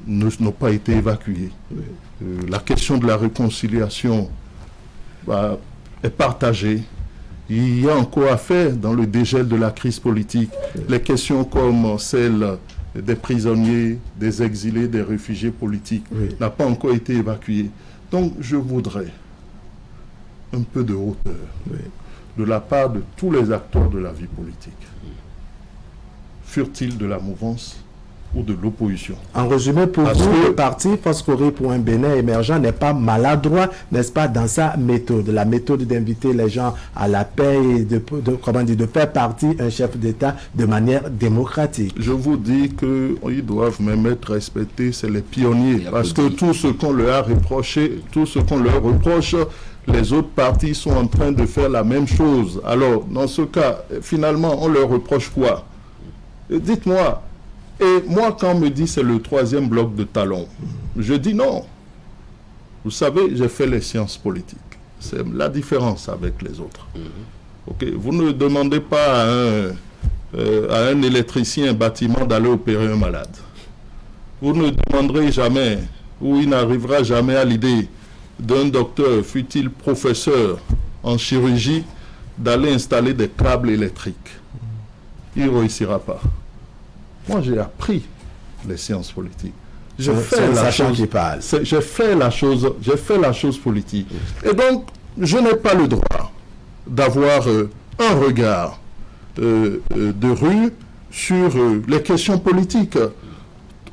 n'ont pas été évacuées. La question de la réconciliation est partagée. Il y a encore à faire dans le dégel de la crise politique. Les questions comme celle des prisonniers, des exilés, des réfugiés politiques n'ont pas encore été évacuées. Donc je voudrais un peu de hauteur de la part de tous les acteurs de la vie politique. Furent-ils de la mouvance ou de l'opposition? En résumé, pour vous, le parti Foscori pour un Bénin émergent n'est pas maladroit, n'est-ce pas, dans sa méthode, la méthode d'inviter les gens à la paix et de faire partie un chef d'État de manière démocratique. Je vous dis qu'ils doivent même être respectés, c'est les pionniers, parce que tout ce qu'on leur a reproché, tout ce qu'on leur reproche, les autres partis sont en train de faire la même chose. Alors, dans ce cas, finalement, on leur reproche quoi? Dites-moi. Et moi, quand on me dit c'est le 3e bloc de talons, je dis non. Vous savez, j'ai fait les sciences politiques. C'est la différence avec les autres. Okay? Vous ne demandez pas à un électricien un bâtiment d'aller opérer un malade. Vous ne demanderez jamais, ou il n'arrivera jamais à l'idée d'un docteur, fût-il professeur en chirurgie, d'aller installer des câbles électriques. Il ne réussira pas. Moi, j'ai appris les sciences politiques. J'ai fait la chose politique. Et donc, je n'ai pas le droit d'avoir un regard de rue sur les questions politiques.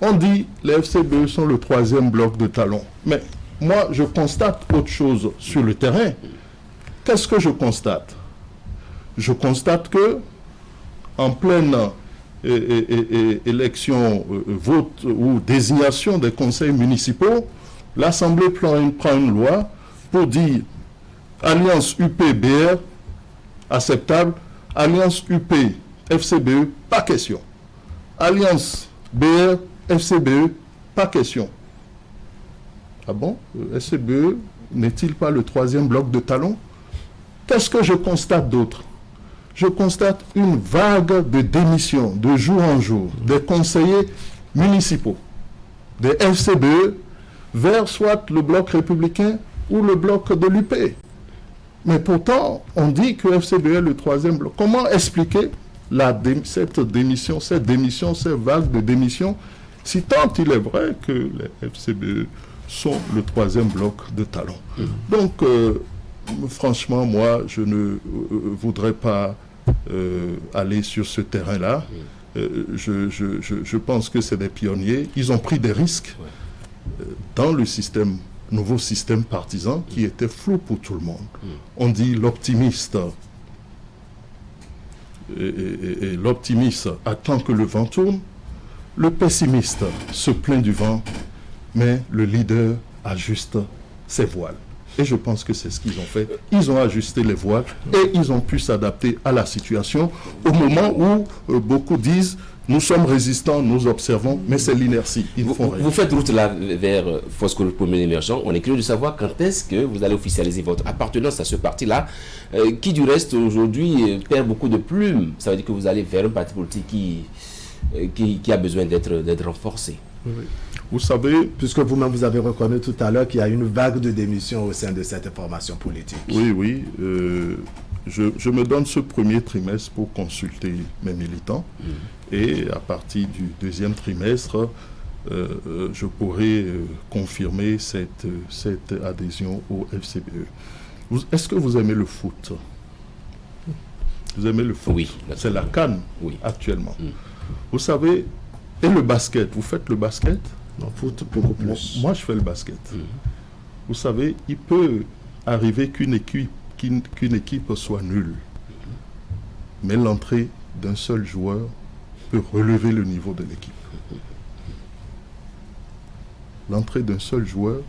On dit les FCBE sont le 3e bloc de talons. Mais moi, je constate autre chose sur le terrain. Qu'est-ce que je constate? Je constate que en pleine élection, vote ou désignation des conseils municipaux, l'Assemblée prend une loi pour dire Alliance UP-BR acceptable, Alliance UP-FCBE, pas question. Alliance BR-FCBE, pas question. Ah bon? FCBE n'est-il pas le 3e bloc de talons? Qu'est-ce que je constate d'autre? Je constate une vague de démissions de jour en jour des conseillers municipaux, des FCBE, vers soit le bloc républicain ou le bloc de l'UP. Mais pourtant, on dit que FCBE est le 3e bloc. Comment expliquer cette démission, ces vagues de démission, si tant il est vrai que les FCBE sont le troisième bloc de talent. Donc, franchement, moi, je ne voudrais pas aller sur ce terrain-là. Je pense que c'est des pionniers. Ils ont pris des risques dans le nouveau système partisan qui était flou pour tout le monde. On dit l'optimiste. Et l'optimiste attend que le vent tourne. Le pessimiste se plaint du vent, mais le leader ajuste ses voiles. Et je pense que c'est ce qu'ils ont fait. Ils ont ajusté les voiles et ils ont pu s'adapter à la situation au moment où beaucoup disent nous sommes résistants, nous observons, mais c'est l'inertie. Vous faites route là vers Fosco, le premier émergent. On est curieux de savoir quand est-ce que vous allez officialiser votre appartenance à ce parti-là, qui du reste aujourd'hui perd beaucoup de plumes. Ça veut dire que vous allez vers un parti politique qui a besoin d'être renforcé. Oui. Vous savez... Puisque vous-même vous avez reconnu tout à l'heure qu'il y a une vague de démission au sein de cette formation politique. Oui. Je me donne ce premier trimestre pour consulter mes militants. Et à partir du deuxième trimestre, je pourrai confirmer cette adhésion au FCBE. Est-ce que vous aimez le foot? Vous aimez le foot? Oui. C'est la CAN actuellement. Vous savez, et le basket, vous faites le basket? Non, foot beaucoup plus. Moi, je fais le basket. Vous savez, il peut arriver qu'une équipe soit nulle. Mais l'entrée d'un seul joueur peut relever le niveau de l'équipe. L'entrée d'un seul joueur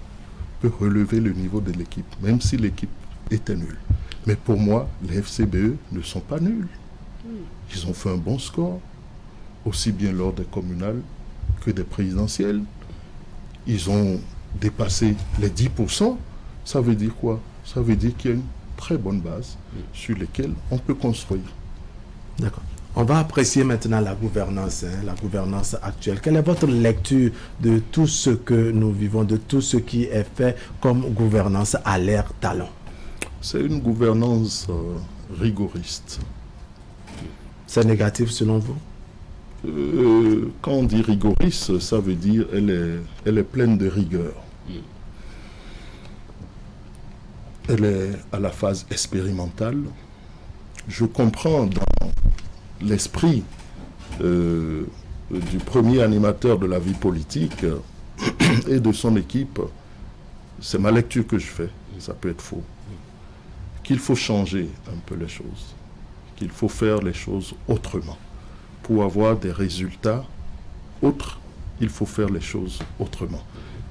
peut relever le niveau de l'équipe, même si l'équipe était nulle. Mais pour moi, les FCBE ne sont pas nuls. Ils ont fait un bon score, aussi bien lors des communales que des présidentielles. Ils ont dépassé les 10%. Ça veut dire quoi? Ça veut dire qu'il y a une très bonne base sur laquelle on peut construire. D'accord. On va apprécier maintenant la gouvernance actuelle. Quelle est votre lecture de tout ce que nous vivons, de tout ce qui est fait comme gouvernance à l'ère Talon? C'est une gouvernance rigoriste. C'est négatif selon vous? Quand on dit rigoriste, ça veut dire elle est pleine de rigueur. Elle est à la phase expérimentale. Je comprends dans l'esprit du premier animateur de la vie politique et de son équipe, c'est ma lecture que je fais, ça peut être faux, qu'il faut changer un peu les choses, qu'il faut faire les choses autrement. Pour avoir des résultats autres, il faut faire les choses autrement.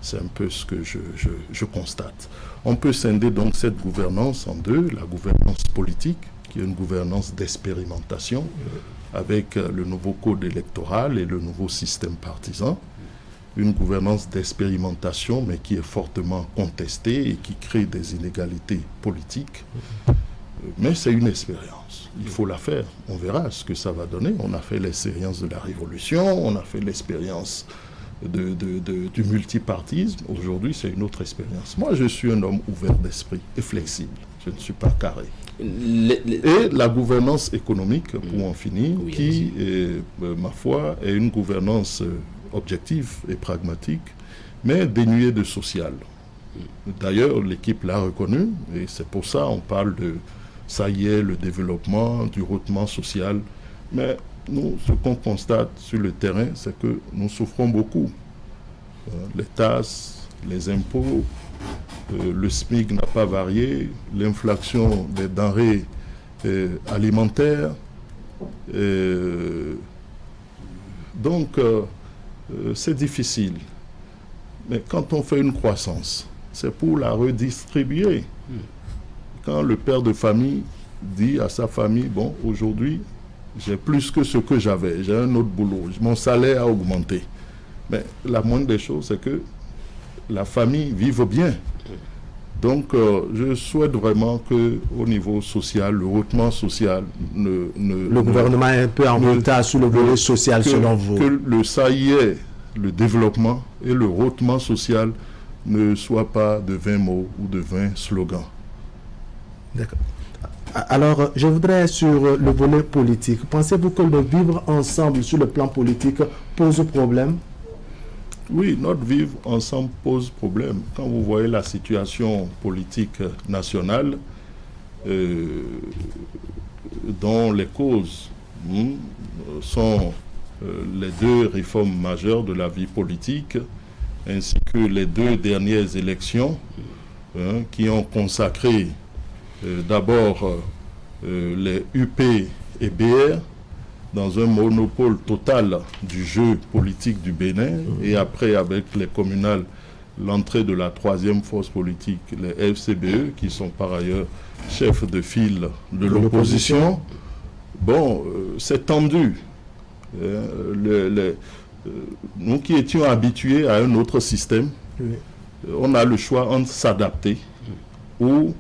C'est un peu ce que je constate. On peut scinder donc cette gouvernance en deux, la gouvernance politique, qui est une gouvernance d'expérimentation, avec le nouveau code électoral et le nouveau système partisan. Une gouvernance d'expérimentation, mais qui est fortement contestée et qui crée des inégalités politiques. Mais c'est une expérience. Il faut la faire. On verra ce que ça va donner. On a fait l'expérience de la Révolution, on a fait l'expérience du multipartisme. Aujourd'hui, c'est une autre expérience. Moi, je suis un homme ouvert d'esprit et flexible. Je ne suis pas carré. Et la gouvernance économique, pour en finir, qui, ma foi, est une gouvernance objective et pragmatique, mais dénuée de social. D'ailleurs, l'équipe l'a reconnu, et c'est pour ça qu'on parle de, ça y est, le développement, du rehaussement social. Mais nous, ce qu'on constate sur le terrain, c'est que nous souffrons beaucoup. Les taxes, les impôts, le SMIC n'a pas varié, l'inflation des denrées alimentaires. Donc, c'est difficile. Mais quand on fait une croissance, c'est pour la redistribuer. Quand le père de famille dit à sa famille, bon, aujourd'hui, j'ai plus que ce que j'avais, j'ai un autre boulot, mon salaire a augmenté. Mais la moindre des choses, c'est que la famille vive bien. Donc, je souhaite vraiment qu'au niveau social, le rehaussement social le gouvernement est un peu en retard sur le volet social, selon vous. Que ça y est, le développement et le rehaussement social ne soient pas de 20 mots ou de 20 slogans. D'accord. Alors, je voudrais sur le volet politique. Pensez-vous que le vivre ensemble sur le plan politique pose problème? Oui, notre vivre ensemble pose problème. Quand vous voyez la situation politique nationale, dont les causes sont les deux réformes majeures de la vie politique, ainsi que les deux dernières élections qui ont consacré d'abord les UP et BR dans un monopole total du jeu politique du Bénin, et après avec les communales, l'entrée de la troisième force politique, les FCBE, qui sont par ailleurs chefs de file de l'opposition. Bon, c'est tendu. Nous qui étions habitués à un autre système, on a le choix entre s'adapter ou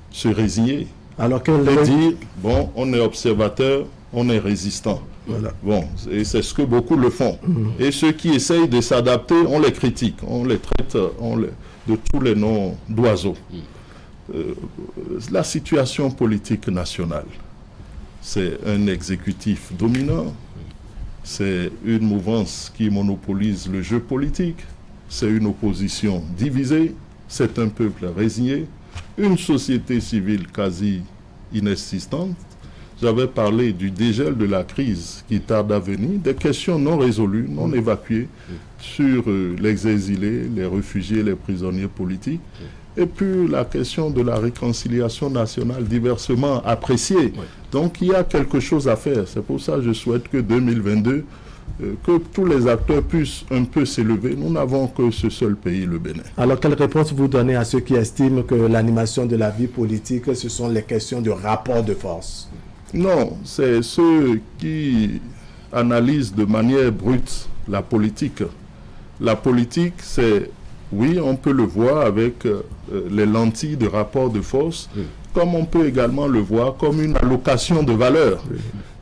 se résigner. Alors que dire, bon, on est observateur, on est résistant. Voilà. Bon, et c'est ce que beaucoup le font. Et ceux qui essayent de s'adapter, on les critique, on les traite de tous les noms d'oiseaux. La situation politique nationale, c'est un exécutif dominant, c'est une mouvance qui monopolise le jeu politique, c'est une opposition divisée, c'est un peuple résigné, une société civile quasi inexistante. J'avais parlé du dégel de la crise qui tarde à venir, des questions non résolues, non évacuées sur les exilés, les réfugiés, les prisonniers politiques. Et puis la question de la réconciliation nationale diversement appréciée. Donc il y a quelque chose à faire. C'est pour ça que je souhaite que 2022, que tous les acteurs puissent un peu s'élever. Nous n'avons que ce seul pays, le Bénin. Alors quelle réponse vous donnez à ceux qui estiment que l'animation de la vie politique, ce sont les questions de rapport de force? Non, c'est ceux qui analysent de manière brute la politique. La politique, c'est, oui, on peut le voir avec les lentilles de rapport de force, comme on peut également le voir comme une allocation de valeur.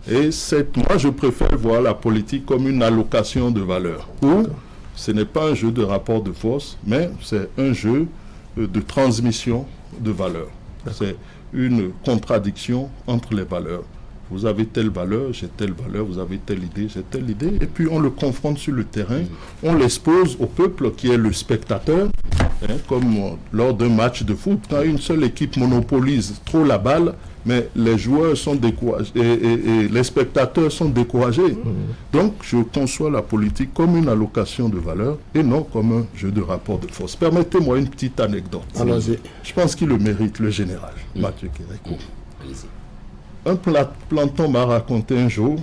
Et moi, je préfère voir la politique comme une allocation de valeur, où ce n'est pas un jeu de rapport de force, mais c'est un jeu de transmission de valeur. C'est une contradiction entre les valeurs. Vous avez telle valeur, j'ai telle valeur, vous avez telle idée, j'ai telle idée. Et puis on le confronte sur le terrain, on l'expose au peuple qui est le spectateur, comme lors d'un match de foot. Quand une seule équipe monopolise trop la balle, mais les joueurs sont découragés et les spectateurs sont découragés. Donc je conçois la politique comme une allocation de valeur et non comme un jeu de rapport de force. Permettez-moi une petite anecdote. Je pense qu'il le mérite, le général Mathieu Kérékou. Un planton m'a raconté un jour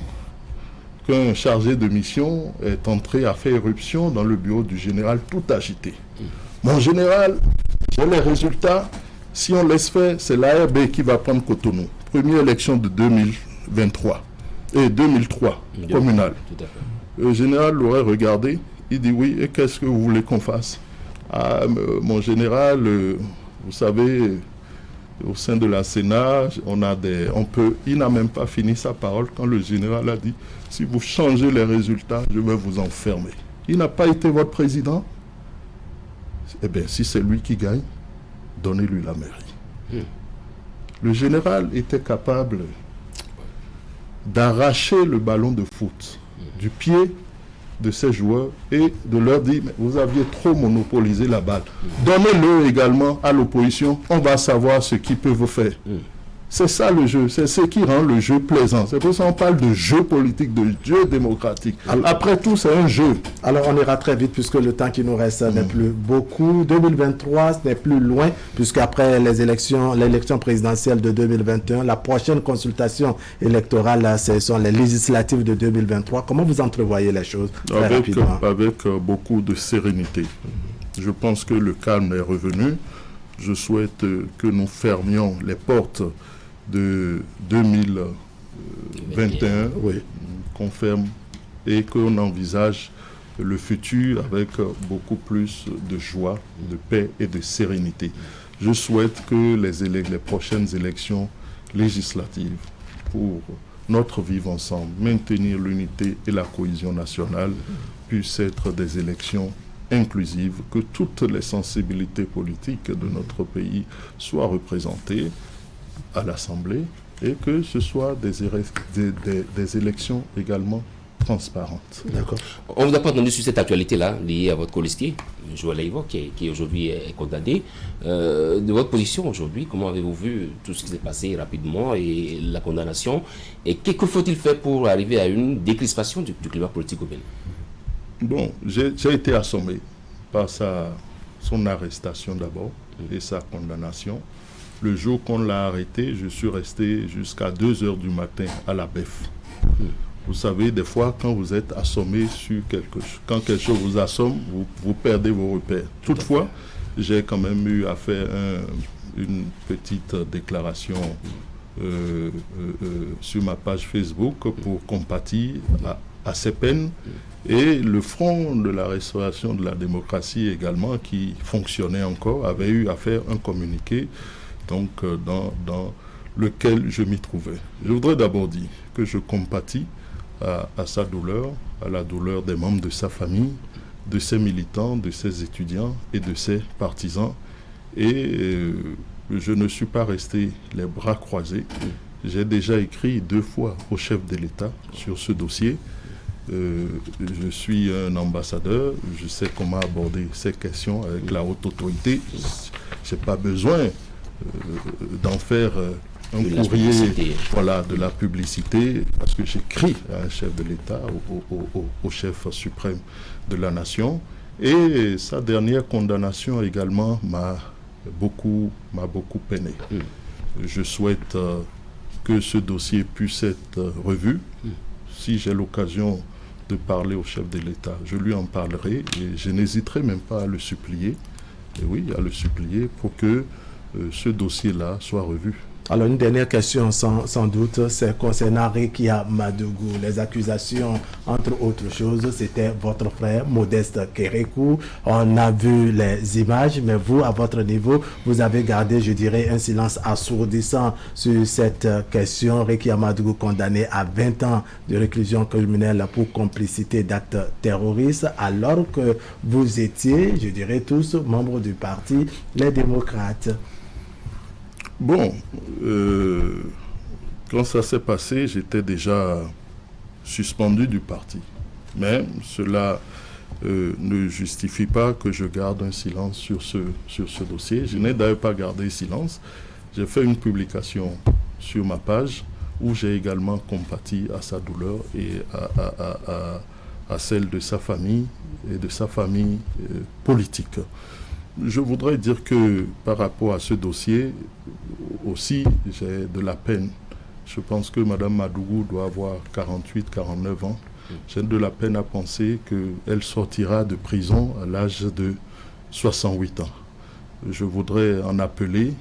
qu'un chargé de mission est entré à faire éruption dans le bureau du général tout agité. Mon général, j'ai les résultats. Si on laisse faire, c'est l'ARB qui va prendre Cotonou. Première élection de 2023 et 2003, communale. Le général l'aurait regardé, il dit oui, et qu'est-ce que vous voulez qu'on fasse? Ah, mon général, vous savez, au sein de la Sénat, il n'a même pas fini sa parole quand le général a dit, si vous changez les résultats, je vais vous enfermer. Il n'a pas été votre président? Eh bien, si c'est lui qui gagne, donnez-lui la mairie. Le général était capable d'arracher le ballon de foot du pied de ses joueurs et de leur dire, mais vous aviez trop monopolisé la balle. Donnez-le également à l'opposition, on va savoir ce qu'ils peuvent faire. C'est ça le jeu, c'est ce qui rend le jeu plaisant. C'est pour ça qu'on parle de jeu politique, de jeu démocratique. Après tout, c'est un jeu. Alors on ira très vite puisque le temps qui nous reste n'est plus beaucoup. 2023, ce n'est plus loin puisqu'après l'élection présidentielle de 2021, la prochaine consultation électorale, ce sont les législatives de 2023. Comment vous entrevoyez les choses avec beaucoup de sérénité. Je pense que le calme est revenu. Je souhaite que nous fermions les portes de 2021, qu'on ferme et qu'on envisage le futur avec beaucoup plus de joie, de paix et de sérénité. Je souhaite que les prochaines élections législatives pour notre vivre ensemble, maintenir l'unité et la cohésion nationale puissent être des élections inclusive, que toutes les sensibilités politiques de notre pays soient représentées à l'Assemblée et que ce soit des élections également transparentes. D'accord. On ne vous a pas entendu sur cette actualité-là liée à votre colistier, Joël Aïvo, qui aujourd'hui est condamné. De votre position aujourd'hui, comment avez-vous vu tout ce qui s'est passé rapidement et la condamnation? Et que faut-il faire pour arriver à une décrispation du climat politique au Bénin? Bon, j'ai été assommé par son arrestation d'abord et sa condamnation. Le jour qu'on l'a arrêté, je suis resté jusqu'à 2 heures du matin à la BEF. Vous savez, des fois, quand vous êtes assommé sur quand quelque chose vous assomme, vous perdez vos repères. Toutefois, j'ai quand même eu à faire une petite déclaration sur ma page Facebook pour compatir à ces peines. Et le Front de la restauration de la démocratie également, qui fonctionnait encore, avait eu à faire un communiqué donc, dans lequel je m'y trouvais. Je voudrais d'abord dire que je compatis à sa douleur, à la douleur des membres de sa famille, de ses militants, de ses étudiants et de ses partisans. Et je ne suis pas resté les bras croisés. J'ai déjà écrit 2 fois au chef de l'État sur ce dossier. Je suis un ambassadeur, je sais comment aborder ces questions avec la haute autorité. Je n'ai pas besoin d'en faire un courrier, voilà, de la publicité, parce que j'écris à un chef de l'État, au chef suprême de la nation. Et sa dernière condamnation également m'a beaucoup peiné. Je souhaite que ce dossier puisse être revu. Si j'ai l'occasion de parler au chef de l'État, je lui en parlerai et je n'hésiterai même pas à le supplier, et oui, à le supplier pour que ce dossier-là soit revu. Alors, une dernière question, sans doute, c'est concernant Rekia Madougou. Les accusations, entre autres choses, c'était votre frère, Modeste Kérékou. On a vu les images, mais vous, à votre niveau, vous avez gardé, je dirais, un silence assourdissant sur cette question. Rekia Madougou condamné à 20 ans de réclusion criminelle pour complicité d'actes terroristes, alors que vous étiez, je dirais, tous membres du parti Les Démocrates. Bon, quand ça s'est passé, j'étais déjà suspendu du parti. Mais cela ne justifie pas que je garde un silence sur ce dossier. Je n'ai d'ailleurs pas gardé silence. J'ai fait une publication sur ma page où j'ai également compati à sa douleur et à celle de sa famille et de sa famille politique. Je voudrais dire que par rapport à ce dossier, aussi, j'ai de la peine. Je pense que Mme Madougou doit avoir 48, 49 ans. J'ai de la peine à penser qu'elle sortira de prison à l'âge de 68 ans. Je voudrais en appeler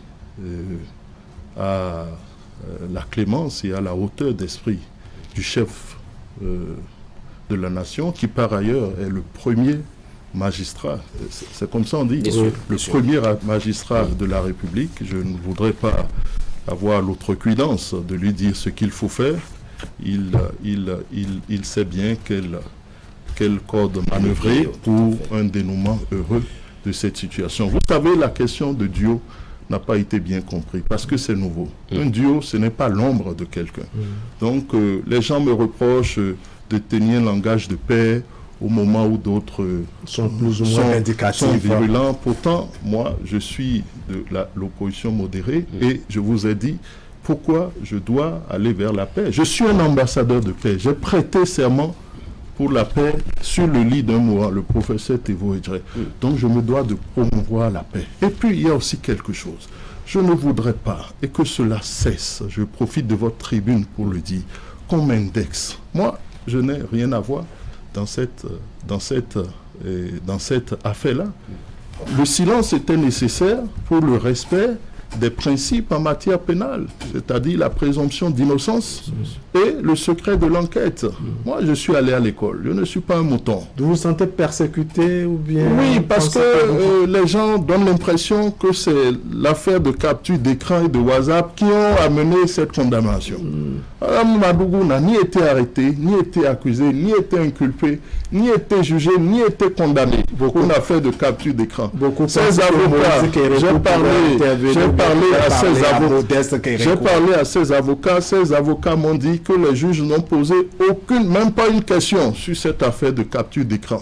à la clémence et à la hauteur d'esprit du chef de la nation, qui par ailleurs est le premier magistrat, c'est comme ça on dit, premier magistrat de la République. Je ne voudrais pas avoir l'outrecuidance de lui dire ce qu'il faut faire. Il sait bien quel code manœuvrer pour un dénouement heureux de cette situation. Vous savez, la question de duo n'a pas été bien comprise parce que c'est nouveau. Un duo, ce n'est pas l'ombre de quelqu'un. Donc, les gens me reprochent de tenir un langage de paix au moment où d'autres sont plus ou moins sont virulents. Pourtant, moi, je suis de l'opposition modérée et je vous ai dit pourquoi je dois aller vers la paix. Je suis un ambassadeur de paix. J'ai prêté serment pour la paix sur le lit d'un mourant, le professeur Thévo Edjré. Donc, je me dois de promouvoir la paix. Et puis, il y a aussi quelque chose. Je ne voudrais pas, et que cela cesse, je profite de votre tribune pour le dire, qu'on m'indexe. Moi, je n'ai rien à voir dans cette affaire-là. Le silence était nécessaire pour le respect des principes en matière pénale, c'est-à-dire la présomption d'innocence et le secret de l'enquête. Moi, je suis allé à l'école, je ne suis pas un mouton. Vous vous sentez persécuté ou bien... Oui, parce que les gens donnent l'impression que c'est l'affaire de capture d'écran et de WhatsApp qui ont amené cette condamnation. Mme Madougou n'a ni été arrêté, ni été accusé, ni été inculpé, ni été jugé, ni été condamné pour une affaire de capture d'écran. Ces avocats, j'ai parlé à ces avocats m'ont dit que les juges n'ont posé même pas une question sur cette affaire de capture d'écran.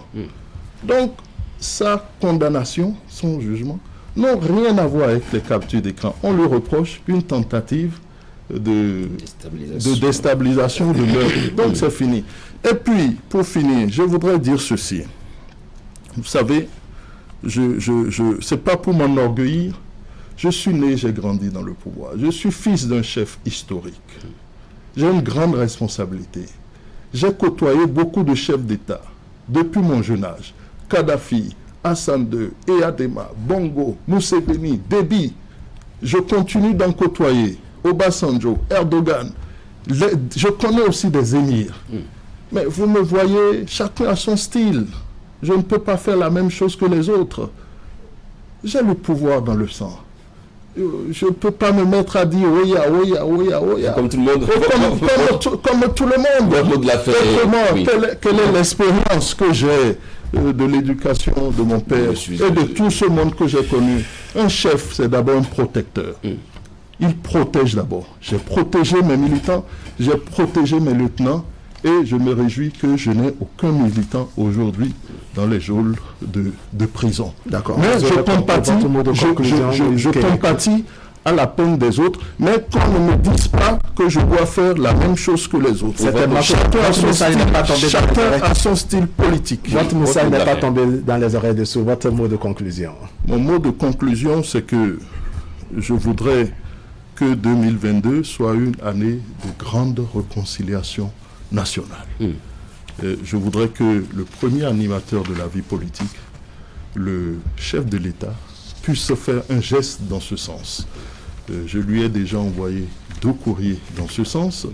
Donc, sa condamnation, son jugement, n'ont rien à voir avec les captures d'écran. On lui reproche une tentative de déstabilisation de l'œuvre. Donc c'est fini. Et puis, pour finir, je voudrais dire ceci. Vous savez, c'est pas pour m'enorgueillir. Je suis né, j'ai grandi dans le pouvoir. Je suis fils d'un chef historique. J'ai une grande responsabilité. J'ai côtoyé beaucoup de chefs d'État depuis mon jeune âge. Kadhafi, Hassan II, Eyadema, Bongo, Museveni, Déby. Je continue d'en côtoyer. Obasanjo, Erdogan. Je connais aussi des émirs. Mais vous me voyez, chacun a son style. Je ne peux pas faire la même chose que les autres. J'ai le pouvoir dans le sang. Je ne peux pas me mettre à dire oya. Comme tout le monde. Comme tout le monde. Quelle est l'expérience que j'ai de l'éducation de mon père et de tout ce monde que j'ai connu? Un chef, c'est d'abord un protecteur. Il protège d'abord. J'ai protégé mes militants, j'ai protégé mes lieutenants et je me réjouis que je n'ai aucun militant aujourd'hui dans les geôles de prison. D'accord. Mais je compatis à la peine des autres, mais qu'on ne me dise pas que je dois faire la même chose que les autres. Chacun a son style politique. Votre message n'est pas tombé dans les oreilles de sourds. Votre mot de conclusion. Mon mot de conclusion, c'est que je voudrais que 2022 soit une année de grande réconciliation nationale. Je voudrais que le premier animateur de la vie politique, le chef de l'État, puisse faire un geste dans ce sens. Je lui ai déjà envoyé 2 courriers dans ce sens.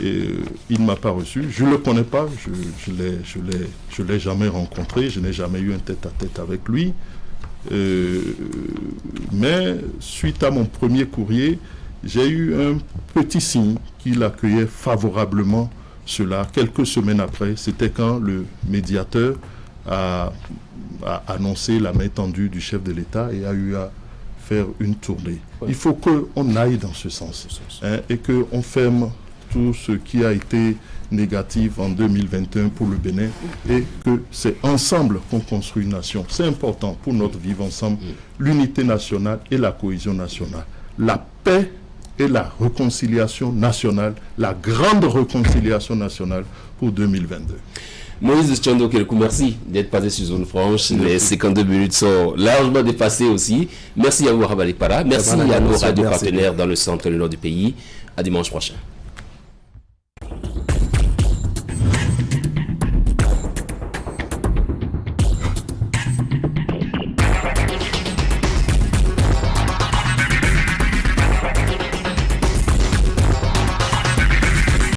Et il ne m'a pas reçu. Je ne le connais pas, je l'ai jamais rencontré, je n'ai jamais eu un tête-à-tête avec lui. Mais suite à mon premier courrier, j'ai eu un petit signe qu'il accueillait favorablement cela. Quelques semaines après, c'était quand le médiateur a annoncé la main tendue du chef de l'État et a eu à faire une tournée. Ouais. Il faut qu'on aille dans ce sens et qu'on ferme tout ce qui a été négatif en 2021 pour le Bénin et que c'est ensemble qu'on construit une nation. C'est important pour notre vivre ensemble, l'unité nationale et la cohésion nationale. La paix et la réconciliation nationale, la grande réconciliation nationale pour 2022. Moïse Tchando Kelkou, merci d'être passé sur Zone Franche. Les 52 minutes sont largement dépassées aussi. Merci à vous, Rabalek Para. Merci à nos radios partenaires dans le centre et le nord du pays. À dimanche prochain.